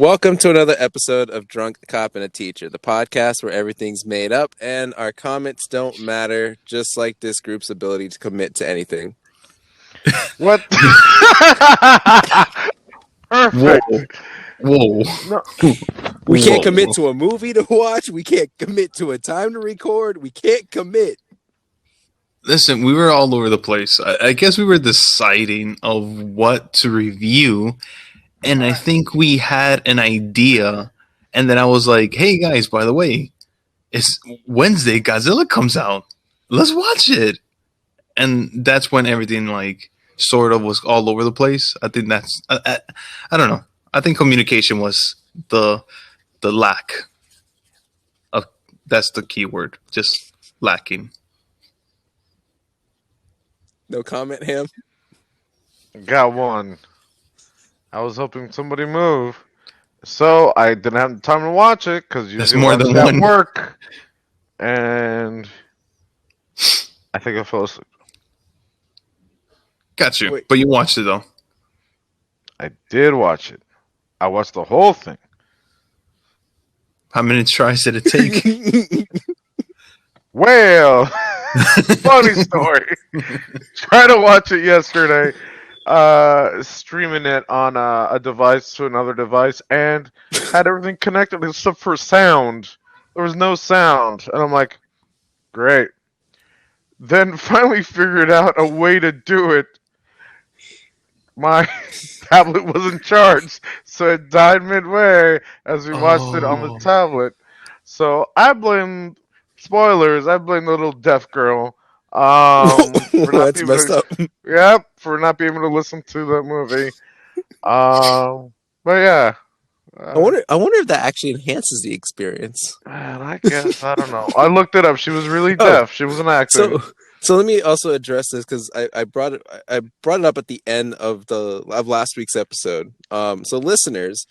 Welcome to another episode of Drunk Cop and a Teacher, the podcast where everything's made up and our comments don't matter, just like this group's ability to commit to anything. What? Perfect. Whoa. No. We can't commit to a movie to watch. We can't commit to a time to record. We can't commit. Listen, we were all over the place. I guess we were deciding of what to review, and I think we had an idea, and then I was like, hey guys, by the way, it's Wednesday, Godzilla comes out. Let's watch it. And that's when everything sort of was all over the place. I think that's I don't know. I think communication was the lack of, that's the key word, just lacking. No comment, Ham? Got one. I was hoping somebody move. So I didn't have time to watch it because That's usually more watch than it at one. work. And I think I fell asleep. Got you. Wait. But you watched it though. I did watch it. I watched the whole thing. How many tries did it take? Well, funny story. Tried to watch it yesterday, streaming it on a device to another device, and had everything connected except for sound. There was no sound, and I'm like, great. Then finally figured out a way to do it. My tablet wasn't charged, so it died midway as we watched it on the tablet. So I blame spoilers. I blame the little deaf girl. For not That's being messed able up. to, yep, for not being able to listen to the movie. But yeah. I wonder if that actually enhances the experience. Man, I guess I don't know. I looked it up. She was really deaf. She was an actor. So let me also address this because I brought it up at the end of last week's episode. So listeners,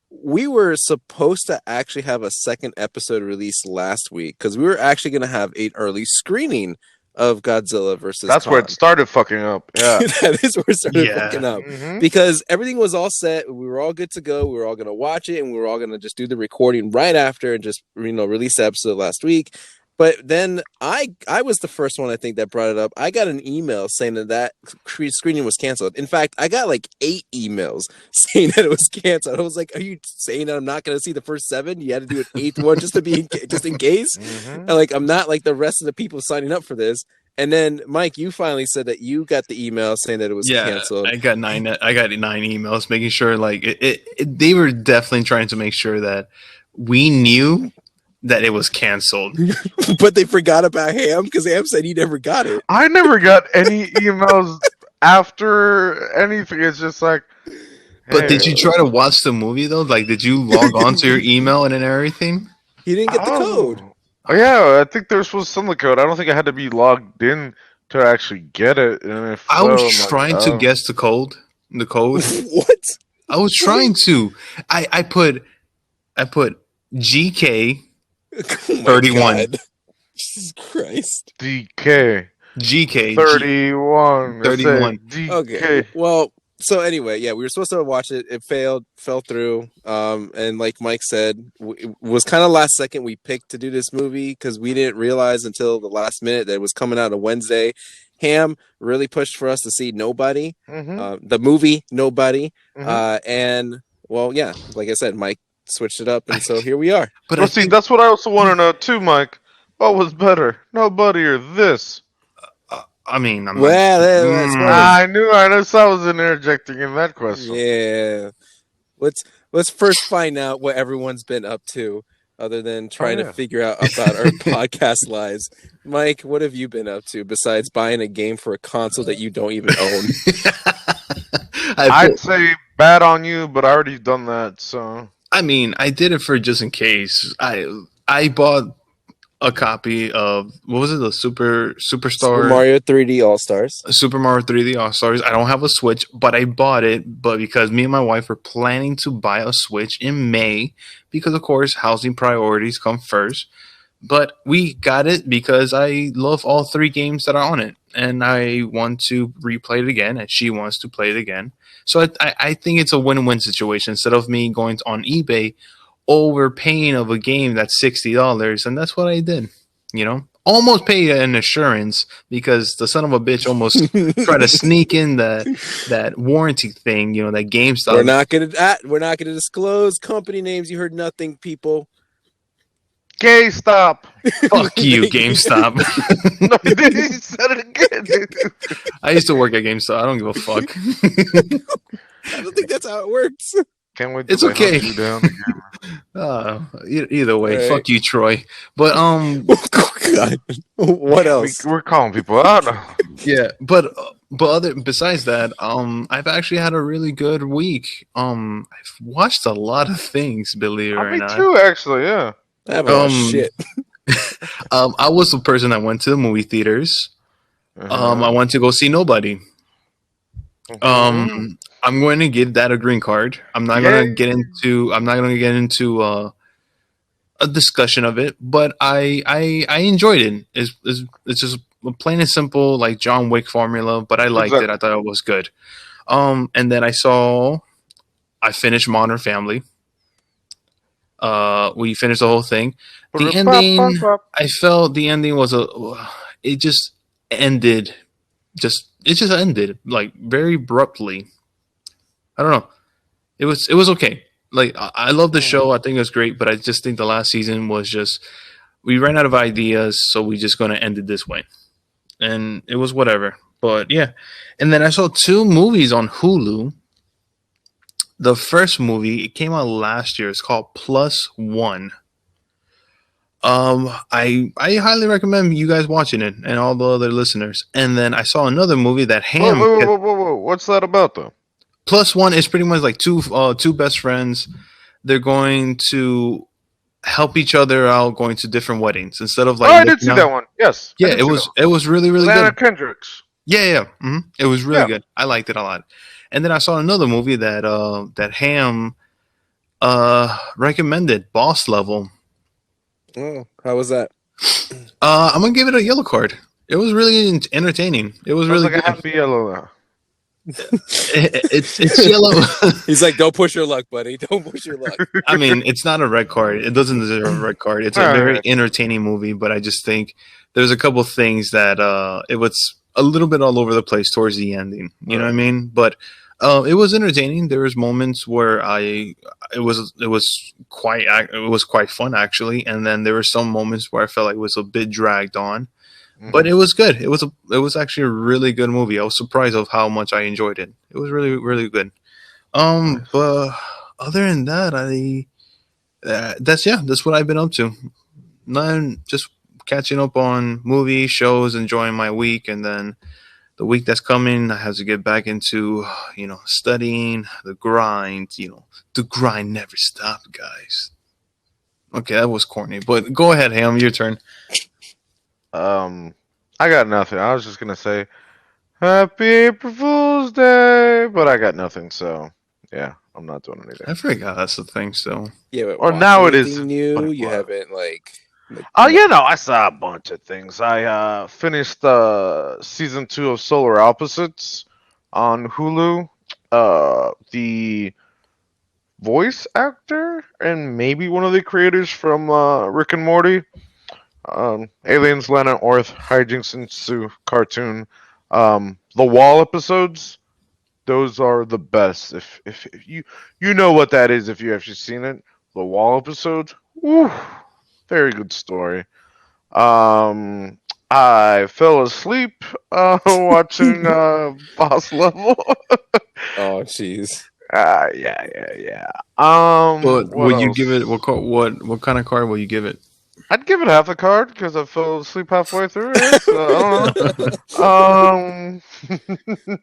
we were supposed to actually have a second episode released last week because we were actually going to have an early screening of Godzilla versus That's Kong. where it started fucking up. Yeah. That is where it started fucking up. Mhm. Because everything was all set. We were all good to go. We were all going to watch it and we were all going to just do the recording right after and just, release the episode last week. But then I was the first one, I think, that brought it up. I got an email saying that screening was canceled. In fact, I got 8 emails saying that it was canceled. I was like, are you saying that I'm not going to see the first 7? You had to do an 8th one just in case? Mhm. And, I'm not like the rest of the people signing up for this. And then, Mike, you finally said that you got the email saying that it was canceled. I got 9 emails making sure they were definitely trying to make sure that we knew that it was canceled. But they forgot about Ham because Ham said he never got it. I never got any emails after anything. It's just like. But hey. did you try to watch the movie though? Did you log on to your email and everything? He didn't get the code. Oh yeah, I think there was supposed to send the code. I don't think I had to be logged in to actually get it. And if I so, was I'm trying to guess the code. The code. What? I was trying to. I put GK 31. Jesus Christ. DK GK 31. 31. DK. Okay. Well, so anyway, yeah, we were supposed to watch it. It fell through. And like Mike said, it was kind of last second we picked to do this movie because we didn't realize until the last minute that it was coming out on Wednesday. Ham really pushed for us to see Nobody, the movie Nobody. And well, yeah, like I said, Mike switched it up, and so here we are. But see, that's what I also want to know too, Mike. What was better, Nobody or this? I mean, I knew. So I was interjecting in that question. Yeah. Let's first find out what everyone's been up to, other than trying to figure out about our podcast lives. Mike, what have you been up to besides buying a game for a console that you don't even own? I'd say bad on you, but I already done that. So I mean, I did it for just in case. I bought a copy of, what was it, the Superstar Super Mario 3D All-Stars. Super Mario 3D All-Stars. I don't have a Switch, but I bought it. But because me and my wife were planning to buy a Switch in May, because of course housing priorities come first. But we got it because I love all three games that are on it, and I want to replay it again, and she wants to play it again. So I think it's a win-win situation. Instead of me going on eBay overpaying of a game that's $60, and that's what I did. Almost paid an assurance because the son of a bitch almost tried to sneak in that warranty thing. That GameStop. We're not gonna disclose company names. You heard nothing, people. Gay stop. Fuck you, GameStop. No, he said it again. I used to work at GameStop. I don't give a fuck. I don't think that's how it works. Can't wait. It's okay. You down Either way, Right. fuck you, Troy. But God. What else? We're calling people out. yeah, but besides that, I've actually had a really good week. I've watched a lot of things, believe it or Me not. too, actually. Yeah. I haven't watched shit. I was the person that went to the movie theaters. I went to go see Nobody. I'm going to give that a green card. I'm not going to get into a discussion of it, but I enjoyed it. It's just a plain and simple like John Wick formula, but I liked it. I thought it was good. And then I finished Modern Family. We finished the whole thing. The ending, I felt the ending was it just ended. It just ended like very abruptly. I don't know. It was okay. Like I love the show. I think it was great, but I just think the last season was just we ran out of ideas, so we just gonna end it this way, and it was whatever. But yeah, and then I saw 2 movies on Hulu. The first movie, it came out last year. It's called Plus One. I highly recommend you guys watching it and all the other listeners. And then I saw another movie that Ham. Whoa. What's that about, though? Plus One is pretty much like two best friends. They're going to help each other out, going to different weddings instead of like. I did see that one. Yes. Yeah, it was really good. Anna Kendricks. Yeah. Mm-hmm. It was really good. I liked it a lot. And then I saw another movie that Ham recommended, Boss Level. Oh, how was that? I'm gonna give it a yellow card. It was really entertaining. It was really like good. a happy yellow. It's yellow. He's like, don't push your luck, buddy. Don't push your luck. I mean, it's not a red card. It doesn't deserve a red card. It's a very entertaining movie, but I just think there's a couple things that it was a little bit all over the place towards the ending. You know what I mean? But it was entertaining. There was moments where it was quite fun actually, and then there were some moments where I felt like it was a bit dragged on. But it was good. It was actually a really good movie. I was surprised of how much I enjoyed it. It was really, really good. But other than that, that's what I've been up to. Just catching up on movies, shows, enjoying my week, and then the week that's coming, I have to get back into, studying, the grind. The grind never stops, guys. Okay, that was corny, but go ahead, Ham, your turn. I got nothing. I was just gonna say Happy April Fool's Day, but I got nothing. So yeah, I'm not doing anything. I forgot that's the thing. So yeah, or now it is new. You haven't like. I saw a bunch of things. I finished season 2 of Solar Opposites on Hulu. The voice actor and maybe one of the creators from Rick and Morty. Aliens Land on Earth, Hijinks Ensue cartoon. The Wall episodes, those are the best. If you know what that is, if you actually seen it, the Wall episodes, woo, very good story. I fell asleep watching Boss Level. Oh, jeez. Yeah. but would you else? give it what kind of card will you give it? I'd give it half a card because I fell asleep halfway through it. So, I don't know.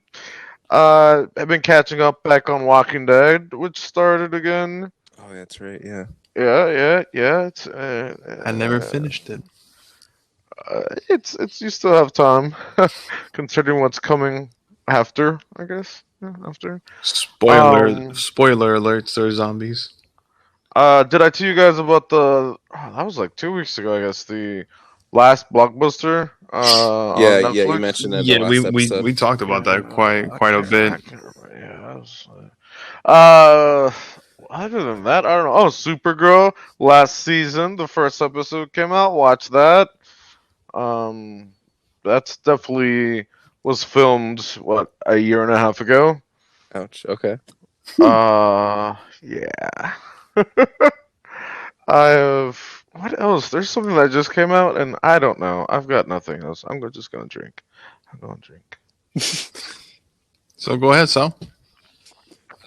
I've been catching up back on Walking Dead, which started again. Oh, that's right. Yeah. Yeah. It's I never finished it. It's you still have time, considering what's coming after. I guess after. Spoiler alerts, they're zombies. Did I tell you guys about the? Oh, that was like 2 weeks ago, I guess. The last blockbuster Yeah, on yeah, you Netflix. mentioned that in the Yeah, we, last we, episode. we talked about that quite a bit. I can't remember. Yeah, that was. Uh, Other than that, I don't know. Oh, Supergirl last season, the first episode came out. Watch that. Um, that's definitely was filmed what a year and a half ago. Ouch. Okay. Yeah. I have. What else? There's something that just came out, and I don't know. I've got nothing else. Just gonna drink. I'm gonna drink. So go ahead, Sal.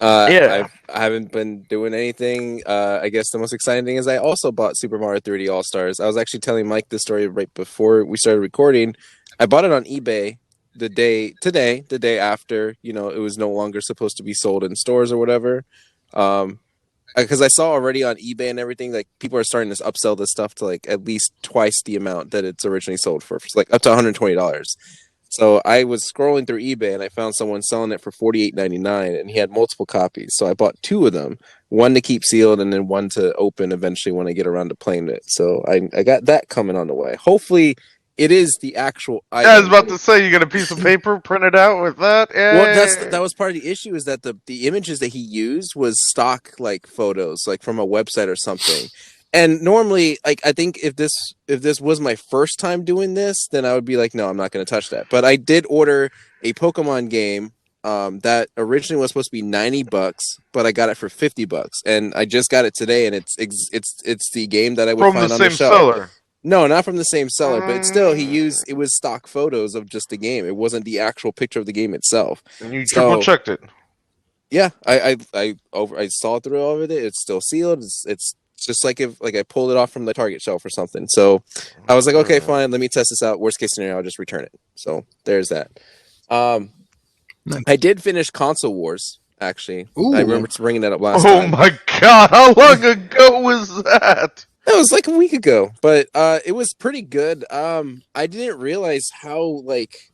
Yeah. I haven't been doing anything. I guess the most exciting thing is I also bought Super Mario 3D All Stars. I was actually telling Mike this story right before we started recording. I bought it on eBay the day after, it was no longer supposed to be sold in stores or whatever. Because I saw already on eBay and everything, like people are starting to upsell this stuff to like at least twice the amount that it's originally sold for like up to $120. So I was scrolling through eBay and I found someone selling it for $48.99, and he had multiple copies. So I bought two of them, one to keep sealed and then one to open eventually when I get around to playing it. So I got that coming on the way. Hopefully it is the actual Yeah, I was item. about to say you get a piece of paper printed out with that. Well, Yeah. that was part of the issue, is that the images that he used was stock like photos, like from a website or something. And normally, like I think if this was my first time doing this, then I would be like, no, I'm not going to touch that. But I did order a Pokemon game that originally was supposed to be $90, but I got it for $50, and I just got it today, and it's the game that I would From the find on the same shelf. seller. No, not from the same seller, but still, it was stock photos of just the game. It wasn't the actual picture of the game itself. And you triple So checked it. yeah, I saw through all of it. It's still sealed. It's just like if I pulled it off from the Target shelf or something. So I was like, okay, fine, let me test this out. Worst case scenario, I'll just return it. So there's that. Nice. I did finish Console Wars. Actually, Ooh. I remember bringing that up last Oh time. my god! How long ago was that? That was like a week ago, but it was pretty good. I didn't realize how like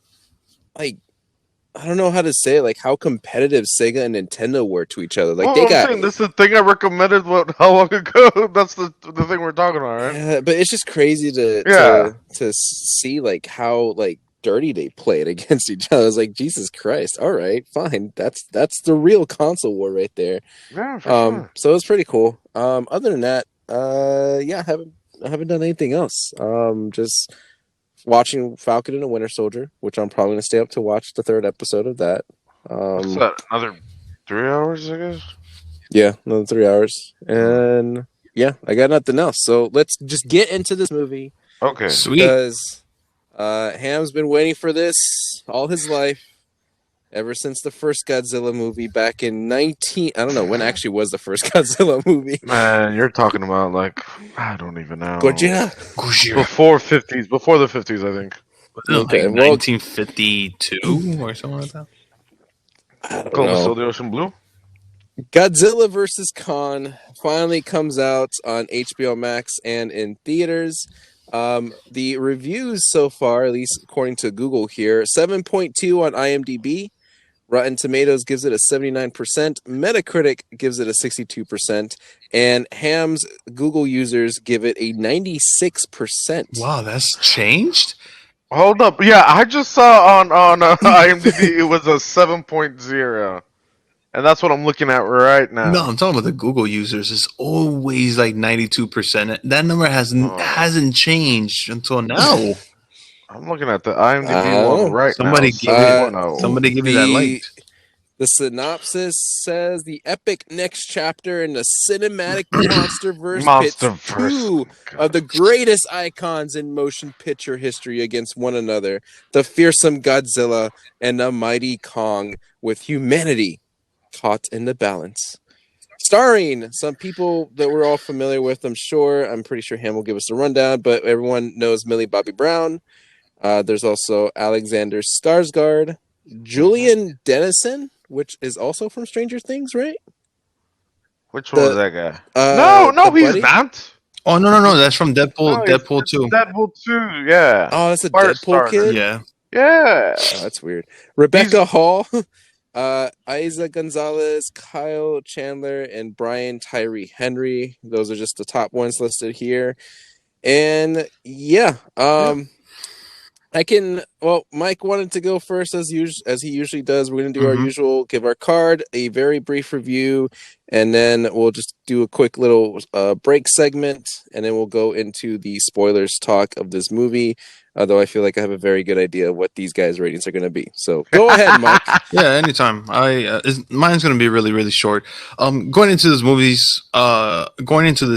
I don't know how to say it, like how competitive Sega and Nintendo were to each other. Like Well, they I'm got, saying this is the thing I recommended. How long ago? That's the thing we're talking about, right? yeah, but it's just crazy Yeah. to see like how like dirty they played against each other. It's like, Jesus Christ! All right, fine. That's the real console war right there. Yeah, for sure. So it was pretty cool. Other than that, yeah, I haven't done anything else. Just watching Falcon and the Winter Soldier, which I'm probably gonna stay up to watch the third episode of that. What's that? Another 3 hours, I guess. Yeah, another 3 hours, and yeah, I got nothing else. So let's just get into this movie Okay. Sweet. because Ham's been waiting for this all his life. Ever since the first Godzilla movie back in I don't know when actually was the first Godzilla movie. Man, you're talking about like I don't even know. Godzilla. Before the 50s, I think. Okay, Like well- 1952 or something like that. I don't Columbus know. Still the Ocean Blue. Godzilla vs. Kong finally comes out on HBO Max and in theaters. The reviews so far, at least according to Google here, 7.2 on IMDb. Rotten Tomatoes gives it a 79%. Metacritic gives it a 62%. And Ham's Google users give it a 96%. Wow, that's changed? Hold up. Yeah, I just saw on IMDb it was a 7.0. And that's what I'm looking at right now. No, I'm talking about the Google users. It's always like 92%. That number hasn't changed until now. I'm looking at the IMDb one right Somebody now. give it- 7.0. Somebody give me that light. The synopsis says the epic next chapter in the cinematic Monsterverse pits two of the greatest icons in motion picture history against one another, the fearsome Godzilla and the mighty Kong, with humanity caught in the balance. Starring some people that we're all familiar with, I'm sure. I'm pretty sure Ham will give us a rundown, but everyone knows Millie Bobby Brown. There's also Alexander Skarsgård, Julian Dennison, which is also from Stranger Things, right? Which one was that guy? The No, he's buddy? not. Oh, no. That's from Deadpool. No, Deadpool 2. Deadpool 2, yeah. Oh, that's a Firestarter. Deadpool kid? Yeah. Yeah. Oh, that's weird. Rebecca Hall, Isa Gonzalez, Kyle Chandler, and Brian Tyree Henry. Those are just the top ones listed here. And yeah, I can. Well, Mike wanted to go first as he usually does. We're going to do our usual, give our card, a very brief review, and then we'll just do a quick little break segment, and then we'll go into the spoilers talk of this movie. Although I feel like I have a very good idea of what these guys' ratings are going to be. So go ahead, Mike. Yeah, anytime. Mine's gonna be really, really short. Going into this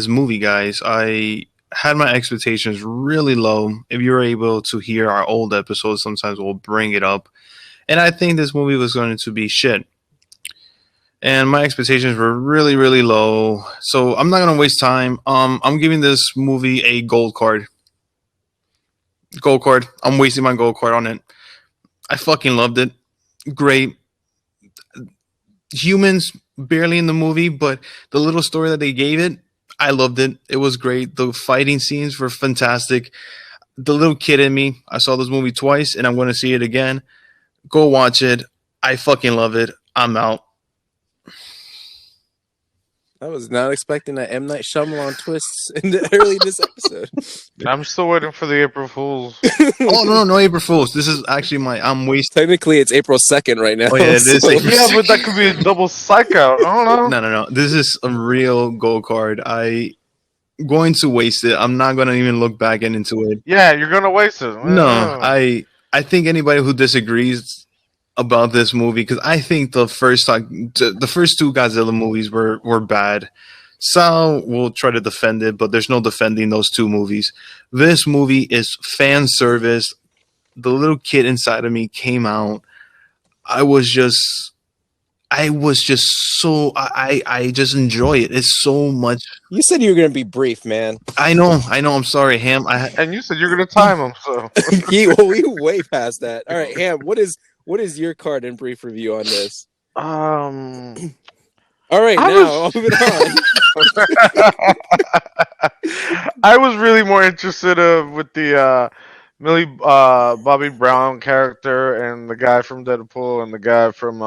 movie, guys, I had my expectations really low. If you're able to hear our old episodes, sometimes we'll bring it up, and I think this movie was going to be shit. And my expectations were really, really low. So I'm not gonna waste time. I'm giving this movie a gold card. Gold card. I'm wasting my gold card on it. I fucking loved it. Great. Humans barely in the movie, but the little story that they gave it, I loved it. It was great. The fighting scenes were fantastic. The little kid in me, I saw this movie twice and I'm going to see it again. Go watch it. I fucking love it. I'm out. I was not expecting that M. Night Shyamalan twists early in this episode. I'm still waiting for the April Fools. Oh, no, April Fools. This is actually I'm wasting. Technically, it's April 2nd right now. Oh, yeah, it is. Yeah, but that could be a double psych out. I don't know. No. This is a real gold card. I'm going to waste it. I'm not going to even look back into it. Yeah, you're going to waste it. No, I think anybody who disagrees about this movie, because I think the first two Godzilla movies were bad. Sal will try to defend it, but there's no defending those two movies. This movie is fan service. The little kid inside of me came out. I just enjoy it. It's so much. You said you were going to be brief, man. I know. I'm sorry, Ham. And you said you're going to time him, so. we way past that. All right, Ham, what is your card and brief review on this? All right, moving on. I was really more interested with the Millie Bobby Brown character and the guy from Deadpool and the guy from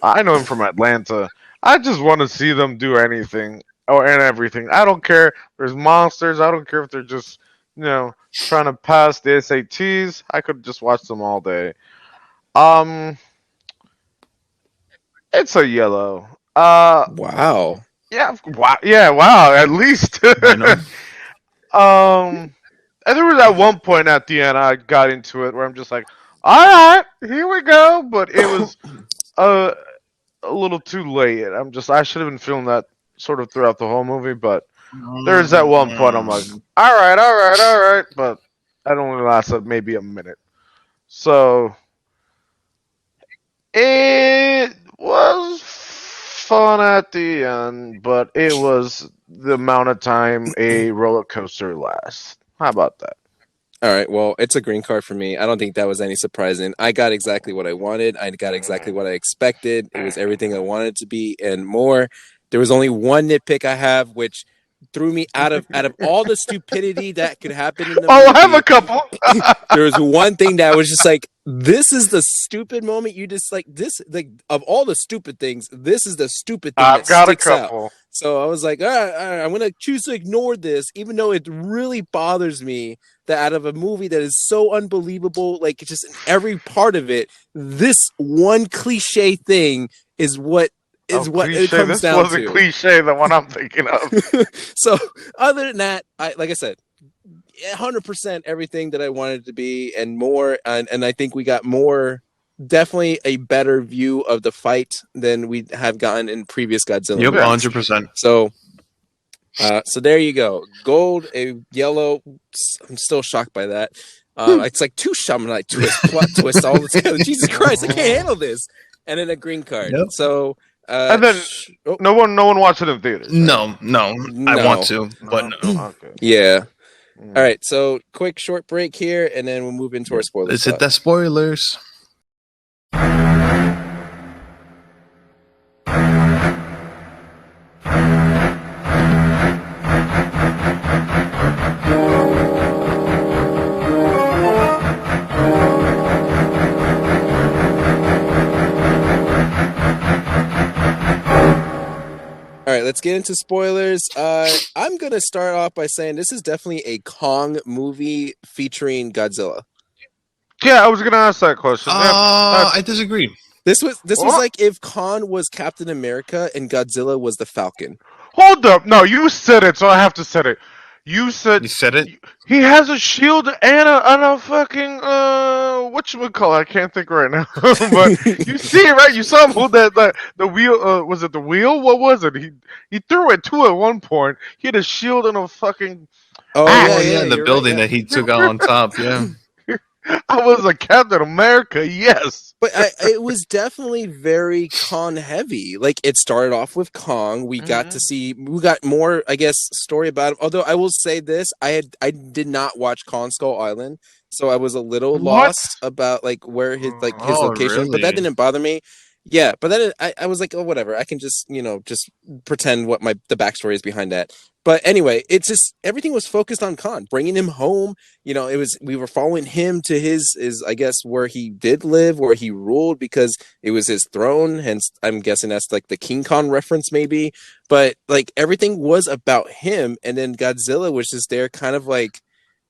I know him from Atlanta. I just want to see them do anything and everything. I don't care. There's monsters. I don't care if they're just trying to pass the SATs. I could just watch them all day. It's a yellow. Wow. Yeah. Wow. Yeah. Wow. At least. I know. And there was at one point at the end I got into it where I'm just like, all right, here we go. But it was a little too late. I should have been feeling that sort of throughout the whole movie. But there's at one point I'm like, all right. But that only lasted maybe a minute. So. It was fun at the end, but it was the amount of time a roller coaster lasts. How about that? All right, well, it's a green card for me. I don't think that was any surprising. I got exactly what I wanted. I got exactly what I expected. It was everything I wanted it to be and more. There was only one nitpick I have, which threw me out of all the stupidity that could happen in the movie. I have a couple. There was one thing that was just like, this is the stupid moment. You just like this, like of all the stupid things, this is the stupid thing that sticks out. So I was like, all right, I'm gonna choose to ignore this, even though it really bothers me that out of a movie that is so unbelievable, like just in every part of it, this one cliche thing is what it comes down to. This wasn't cliche, the one I'm thinking of. So other than that, like I said, 100% everything that I wanted it to be and more. And I think we got definitely a better view of the fight than we have gotten in previous Godzilla. Yep, 100%. So there you go. Gold, a yellow. I'm still shocked by that. It's like two Shamanite plot twists all together. Jesus Christ, I can't handle this. And then a green card. Yep. So and then no one watched it in theaters. Right? No, I want to, but no. Okay. Yeah. All right. So quick short break here, and then we'll move into our spoilers. Let's hit the spoilers. right, let's get into spoilers. I'm gonna start off by saying this is definitely a Kong movie featuring Godzilla. Yeah, I was gonna ask that question. Yeah. I disagree. This was Oh, like if Khan was Captain America and Godzilla was the Falcon. hold up. No, you said it, so I have to say it. You said You said it. he has a shield and a fucking whatchamacallit, I can't think right now. But you see it, right? You saw him hold that the wheel. Was it the wheel? What was it? He threw it too at one point. He had a shield and a fucking Oh Oh yeah, axe. yeah, yeah, the you're right. building Yeah. that he took out on top. Yeah. I was a Captain America. Yes. But it was definitely very Kong heavy. Like it started off with Kong. We got more, I guess, story about him. Although I will say this, I did not watch Kong Skull Island, so I was a little What? lost about like where his Oh location. But that really? didn't bother me. Yeah, but then I was like, oh whatever. I can just just pretend what the backstory is behind that. But anyway, it's just everything was focused on Khan, bringing him home. We were following him to his I guess where he did live, where he ruled because it was his throne. Hence, I'm guessing that's like the King Kong reference, maybe. But like everything was about him, and then Godzilla was just there, kind of like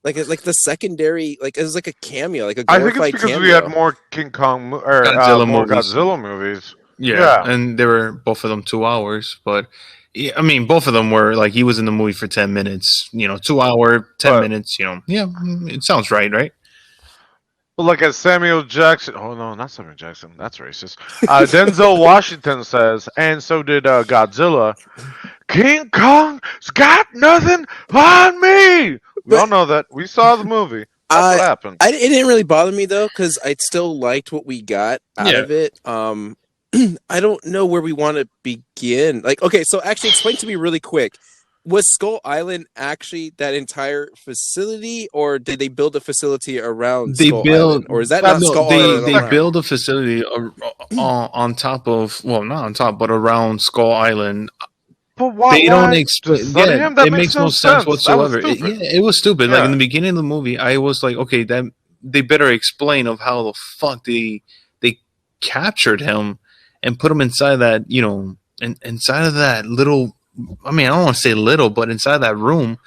the secondary, like it was like a cameo, like a I think it's glorified because we had cameo. more King Kong or Godzilla more movies. Godzilla movies. Yeah, Yeah. and they were both of them 2 hours, but yeah, I mean, both of them were like he was in the movie for 10 minutes. 2 hour, 10 minutes. Yeah, it sounds right, right? But like as Samuel Jackson, oh no, not Samuel Jackson, that's racist. Denzel Washington says, and so did Godzilla. King Kong's got nothing on me. We But all know that. We saw the movie. That's what happened. It didn't really bother me though, because I still liked what we got out Yeah. of it. I don't know where we want to begin. Like, okay, so actually, explain to me really quick. Was Skull Island actually that entire facility, or did they build a facility around They Skull build Island, or is that not That's no, Skull they Island they at all? build a facility on top of, well, not on top, but around Skull Island. But why? They don't Why explain. just study Yeah, him? That it makes no sense That was whatsoever. stupid. It was stupid. Like in Yeah. the beginning of the movie, I was like, okay, that they better explain of how the fuck they captured him and put him inside that, inside of that little. I mean, I don't want to say little, but inside that room,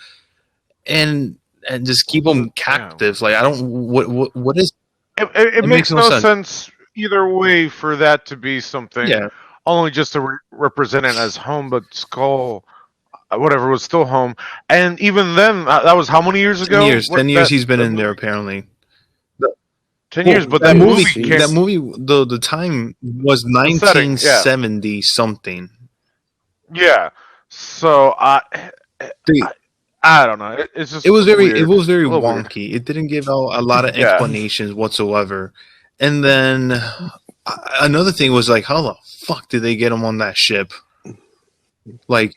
and just keep him captive. Like I don't. What is? It It makes makes no no sense. sense either way for that to be something Yeah, only just to represent it as home, but Skull, whatever, was still home. And even then, that was how many years 10 ago? years. 10 years he's been That in there movie, apparently. 10 years, but That that movie, movie Jeez. that came. movie, the time was The setting, yeah, 1970 something. yeah. So They, I don't know. It's just it was weird, very a little weird. wonky. It didn't give out a lot of Yeah, explanations whatsoever. And then another thing was like, how the fuck did they get him on that ship? Like,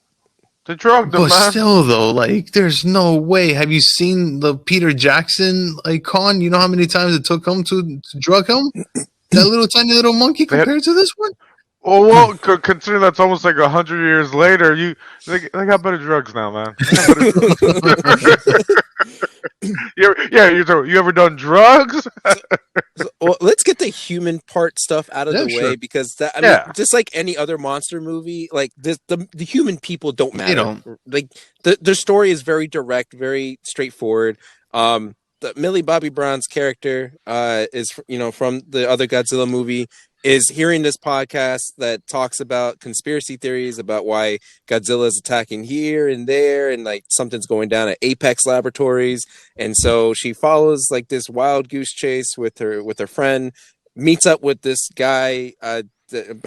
they drugged him, but man. still though, like, there's no way. Have you seen the Peter Jackson icon? You know how many times it took him to drug him? That little tiny little monkey They had, compared to this one? considering that's almost like 100 years later, they got better drugs now, man. They got better drugs. You ever done drugs? Well, let's get the human part stuff out of Yeah, the way sure. because that, I mean, Yeah. just like any other monster movie, like the human people don't They matter. don't. Like the story is very direct, very straightforward. The Millie Bobby Brown's character is from the other Godzilla movie, is hearing this podcast that talks about conspiracy theories about why Godzilla is attacking here and there, and like something's going down at Apex Laboratories. And so she follows like this wild goose chase with her friend, meets up with this guy,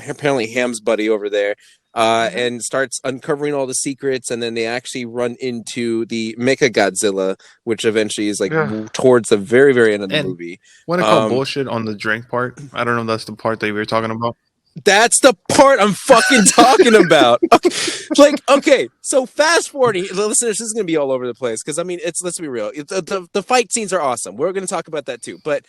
apparently Ham's buddy over there, and starts uncovering all the secrets. And then they actually run into the Mecha Godzilla, which eventually is like Yeah. towards the very, very end of the And movie. what I call Um, bullshit on the drink part. I don't know if that's the part that we were talking about. That's the part I'm fucking talking about. Okay, so fast forwarding, listeners, this is going to be all over the place because I mean, let's be real. The fight scenes are awesome. We're going to talk about that too. But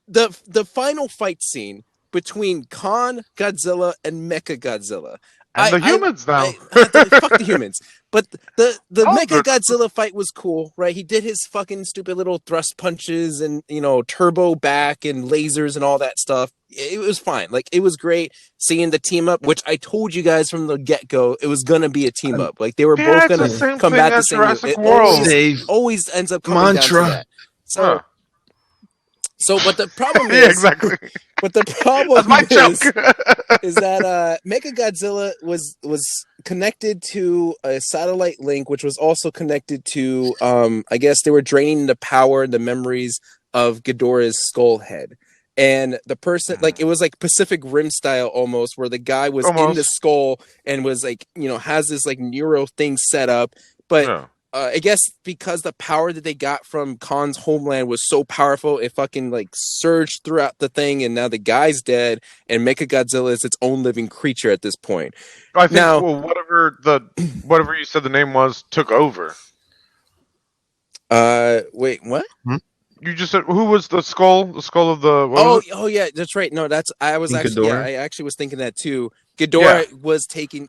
the final fight scene between Khan, Godzilla, and Mecha Godzilla, And the humans now. Fuck the humans. But the Oh, Mega Godzilla fight was cool, right? He did his fucking stupid little thrust punches and turbo back and lasers and all that stuff. It was fine. Like it was great seeing the team up, which I told you guys from the get go it was gonna be a team up. Like they were both it's gonna the same come thing back the as same. Jurassic It World. always ends up coming Mantra. down to that. So. So, but the problem is, Yeah, exactly. But the problem That's my joke. is that Mechagodzilla was connected to a satellite link, which was also connected to, I guess they were draining the power, the memories of Ghidorah's skull head. And the person, like, it was like Pacific Rim style almost, where the guy was in the skull and was like, has this like neuro thing set up. But Yeah. I guess because the power that they got from Khan's homeland was so powerful, it fucking like surged throughout the thing, and now the guy's dead, and Mechagodzilla is its own living creature at this point. I think Now, whatever you said the name was took over. wait, what? You just said who was the skull? The skull of the was it? Oh yeah, that's right. No, I actually was thinking that too. Ghidorah was taking,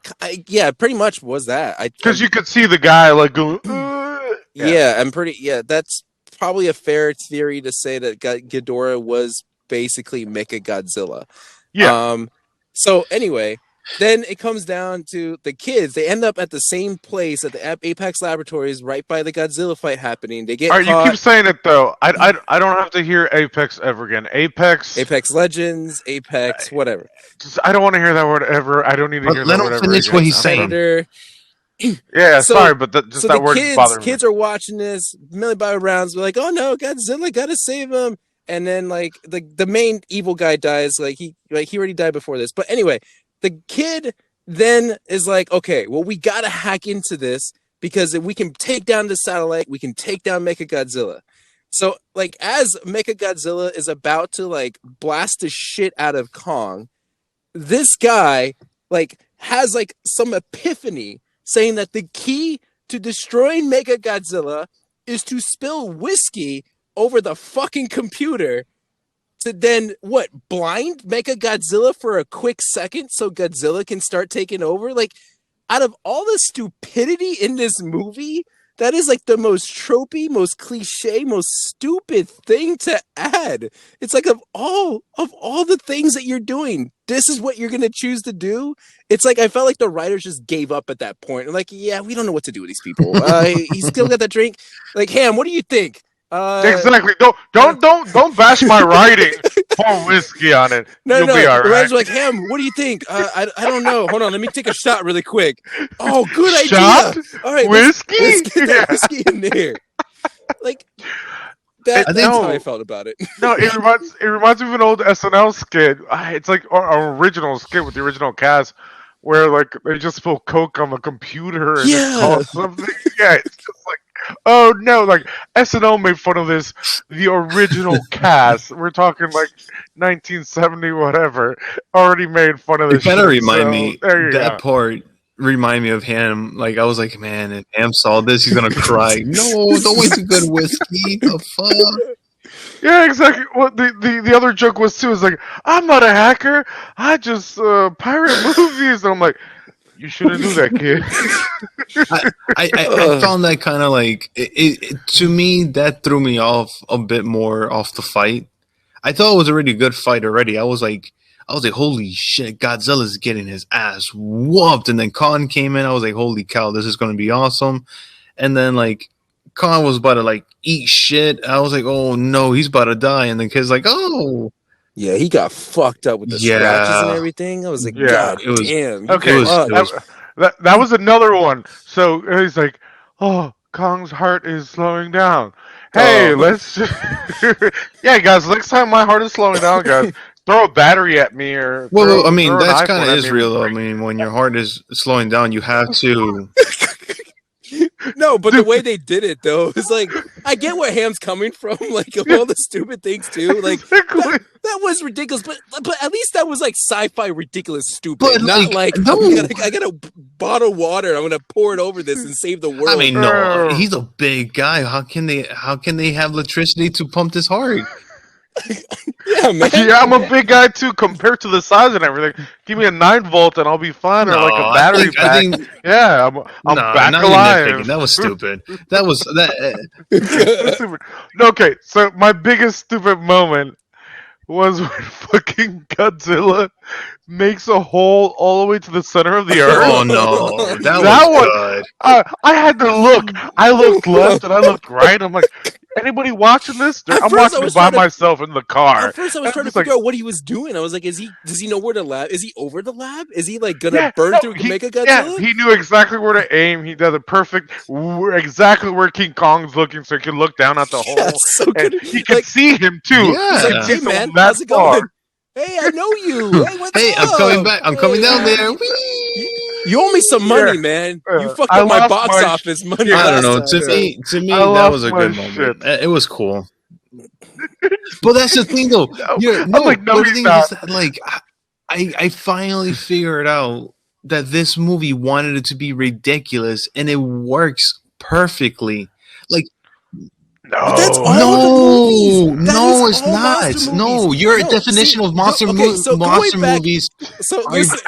pretty much was that. Because you could see the guy like going. That's probably a fair theory to say that Ghidorah was basically Mechagodzilla. Yeah. So anyway, then it comes down to the kids. They end up at the same place at the Apex Laboratories, right by the Godzilla fight happening. They get All right, caught. you keep saying it though. I don't have to hear Apex ever again. Apex Legends, Apex, whatever. I don't want to hear that word ever. I don't need to hear that word ever. Finish again. what he's saying. Predator. Yeah, sorry, but that word bothers me. Kids are watching this million dollar rounds. We're like, oh no, Godzilla, gotta save him. And then like the main evil guy dies. He already died before this. But anyway, the kid then is like, okay, well, we gotta hack into this because if we can take down the satellite, we can take down Mechagodzilla. So like as Mechagodzilla is about to like blast the shit out of Kong, this guy like has like some epiphany saying that the key to destroying Mechagodzilla is to spill whiskey over the fucking computer to then blind Mechagodzilla for a quick second so Godzilla can start taking over. Like, out of all the stupidity in this movie, that is like the most tropey, most cliche, most stupid thing to add. It's like of all the things that you're doing, this is what you're gonna choose to do. It's like I felt like the writers just gave up at that point. I'm like, yeah, we don't know what to do with these people. He's still got that drink. Like, Ham, what do you think? Exactly. Don't bash my writing. Pour whiskey on it. You'll be all The right. writers were like, Ham, what do you think? I don't know. Hold on, let me take a shot really quick. Oh, good Shot? idea. All right, Whiskey? Let's get that whiskey in there. Like that's how I felt about it. No, it reminds me of an old SNL skit. It's like an original skit with the original cast where like they just spill Coke on the computer and it's called something. Yeah, it's just like, oh no, like SNL made fun of this. The original cast, we're talking like 1970 whatever, already made fun of this. It better shit, remind so, me that that part. Remind me of him. Like I was like, man, if Ham saw this, he's gonna cry. No, it's always a good whiskey. The fuck. Yeah, exactly. What the other joke was too is like, I'm not a hacker. I just pirate movies. And I'm like, you shouldn't do that, kid. I found that kind of like to me that threw me off a bit more off the fight. I thought it was a really good fight already. I was like, holy shit, Godzilla's getting his ass whooped. And then Khan came in. I was like, holy cow, this is going to be awesome. And then like Khan was about to like eat shit. I was like, oh no, he's about to die. And the kid's like, oh. Yeah, he got fucked up with the scratches and everything. I was like, God damn. Okay, that was another one. So he's like, oh, Kong's heart is slowing down. Hey, let's just... yeah, guys, next time my heart is slowing down, guys, throw a battery at me or... Well, I mean, that's kind of is real, though. I mean, when your heart is slowing down, you have to... No, but the way they did it, though, is like, I get where Ham's coming from, like, all the stupid things, too. Like, that was ridiculous, but at least that was, like, sci-fi ridiculous stupid. But, not like, no. I got a bottle of water, I'm going to pour it over this and save the world. I mean, no, he's a big guy. How can they have electricity to pump his heart? Yeah, man. Yeah, I'm a big guy too, compared to the size and everything. Give me a 9 volt and I'll be fine, or No, like a battery I pack. think Yeah, I'm no. back Now you're nitpicking. alive. That was stupid. That was that. That's stupid. No, okay, so my biggest stupid moment was when fucking Godzilla makes a hole all the way to the center of the earth. Oh no, that was That one, good. I had to look. I looked left and I looked right. I'm like, anybody watching this? At I'm first, I watching was it by trying to. myself in the car. At first, I was And I'm trying to just like, figure out what he was doing. I was like, does he know where the lab? Is he over the lab? Is he like gonna yeah, burn no, through he, Mega yeah, Godzilla? he knew exactly where to aim. He does it perfect, exactly where King Kong's looking, so he can look down at the Yeah, hole, so and good. he can Like see him too. he's He like, can Yeah. see hey someone man, that how's it far. going? Hey, I know you. Hey, what's Hey, I'm coming up? back. I'm coming Hey down man, there. you, you owe me some Yeah, money, man. You fucked I up my lost box my office money shit. I don't last know. time, so To I me, that was lost a my good shit. moment. It was cool. But that's the thing, though. No, You're I'm no. like, no, But the he's thing is not. that, like, I finally figured out that this movie wanted it to be ridiculous, and it works perfectly. Like, but that's No, all the movies. That is it's all not. monster movies. No, your No, see, definition of okay. So going monster back, movies so are listen,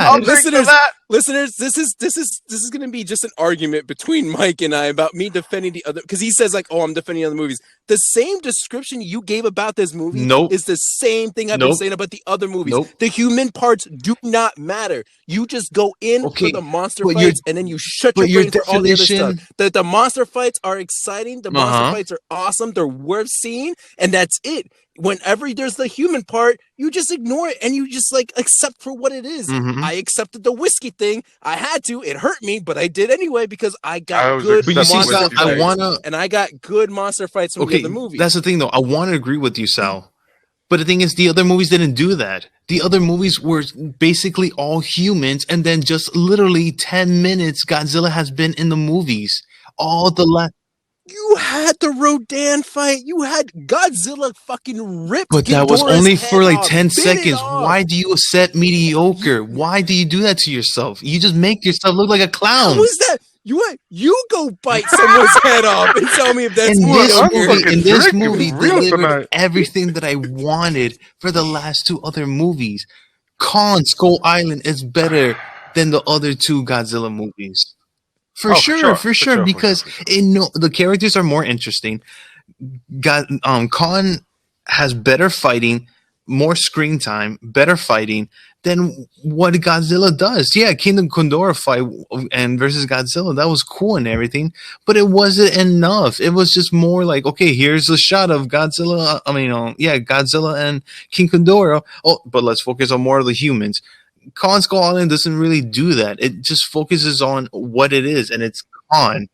I'll bad. drink to listeners, that. listeners, this is going to be just an argument between Mike and I about me defending the other because he says like, oh, I'm defending other movies. The same description you gave about this movie Nope. is the same thing I've been Nope. saying about the other movies. Nope. The human parts do not matter. You just go in for Okay, the monster but your fights and then you shut your but your brain for all the other stuff. definition. The monster fights are exciting. The monster Uh huh. fights are awesome. They're worth seeing, and that's it. Whenever there's the human part, you just ignore it and you just like accept for what it is. Mm-hmm. I accepted the whiskey thing. I had to. It hurt me, but I did anyway because I I got was good But you see, accepting monster Sal, whiskey I thing. fights. wanna. And I got good monster fights from the Okay, other movies. that's the thing, though. I want to agree with you, Sal. But the thing is, the other movies didn't do that. The other movies were basically all humans, and then just literally 10 minutes, Godzilla has been in the movies. All the You had the Rodan fight. You had Godzilla fucking ripped but that was Ghidorah's only head for like off, 10 bit it seconds. off. Why do you set mediocre? You, Why do you do that to yourself? You just make yourself look like a how clown. was that? You go bite someone's head off and tell me if that's And Look, this I'm mediocre. movie, fucking and this drinking movie real delivered tonight. everything that I wanted for the last two other movies. Kong Skull Island is better than the other two Godzilla movies. Oh, for sure, For for sure, sure, for sure, because for sure. the characters are more interesting. Khan has better fighting, more screen time, better fighting than what Godzilla does. Yeah, Kingdom Condor fight and versus Godzilla, that was cool and everything, but it wasn't enough. It was just more like, okay, here's a shot of Godzilla. I mean, Godzilla and King Condor. Oh, but let's focus on more of the humans. Khan Skull Island doesn't really do that. It just focuses on what it is, and it's Khan.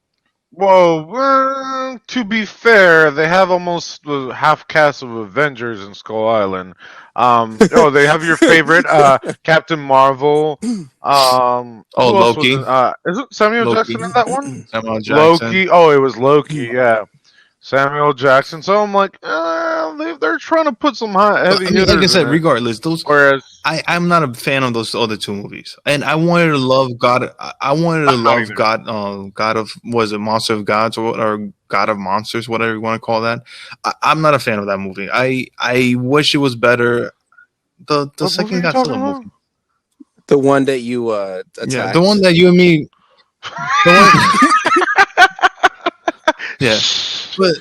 Well, to be fair, they have almost the half cast of Avengers in Skull Island. They have your favorite, Captain Marvel. Oh, Who else was Loki. in? Is it Samuel Loki. Jackson in that one? Samuel Jackson. Loki. Oh, it was Loki. Yeah, Samuel Jackson. So I'm like, they're trying to put some But heavy I mean, like I hitters in said, it. regardless, those Whereas, I'm not a fan of those other two movies, and I wanted to love God. I wanted to I'm not love either. God. God of was it Monster of Gods or God of Monsters, whatever you want to call that. I'm not a fan of that movie. I wish it was better. The What movie are second you talking Godzilla about? movie, The one that you yeah, attacked. the one that you and me, the one, yeah, but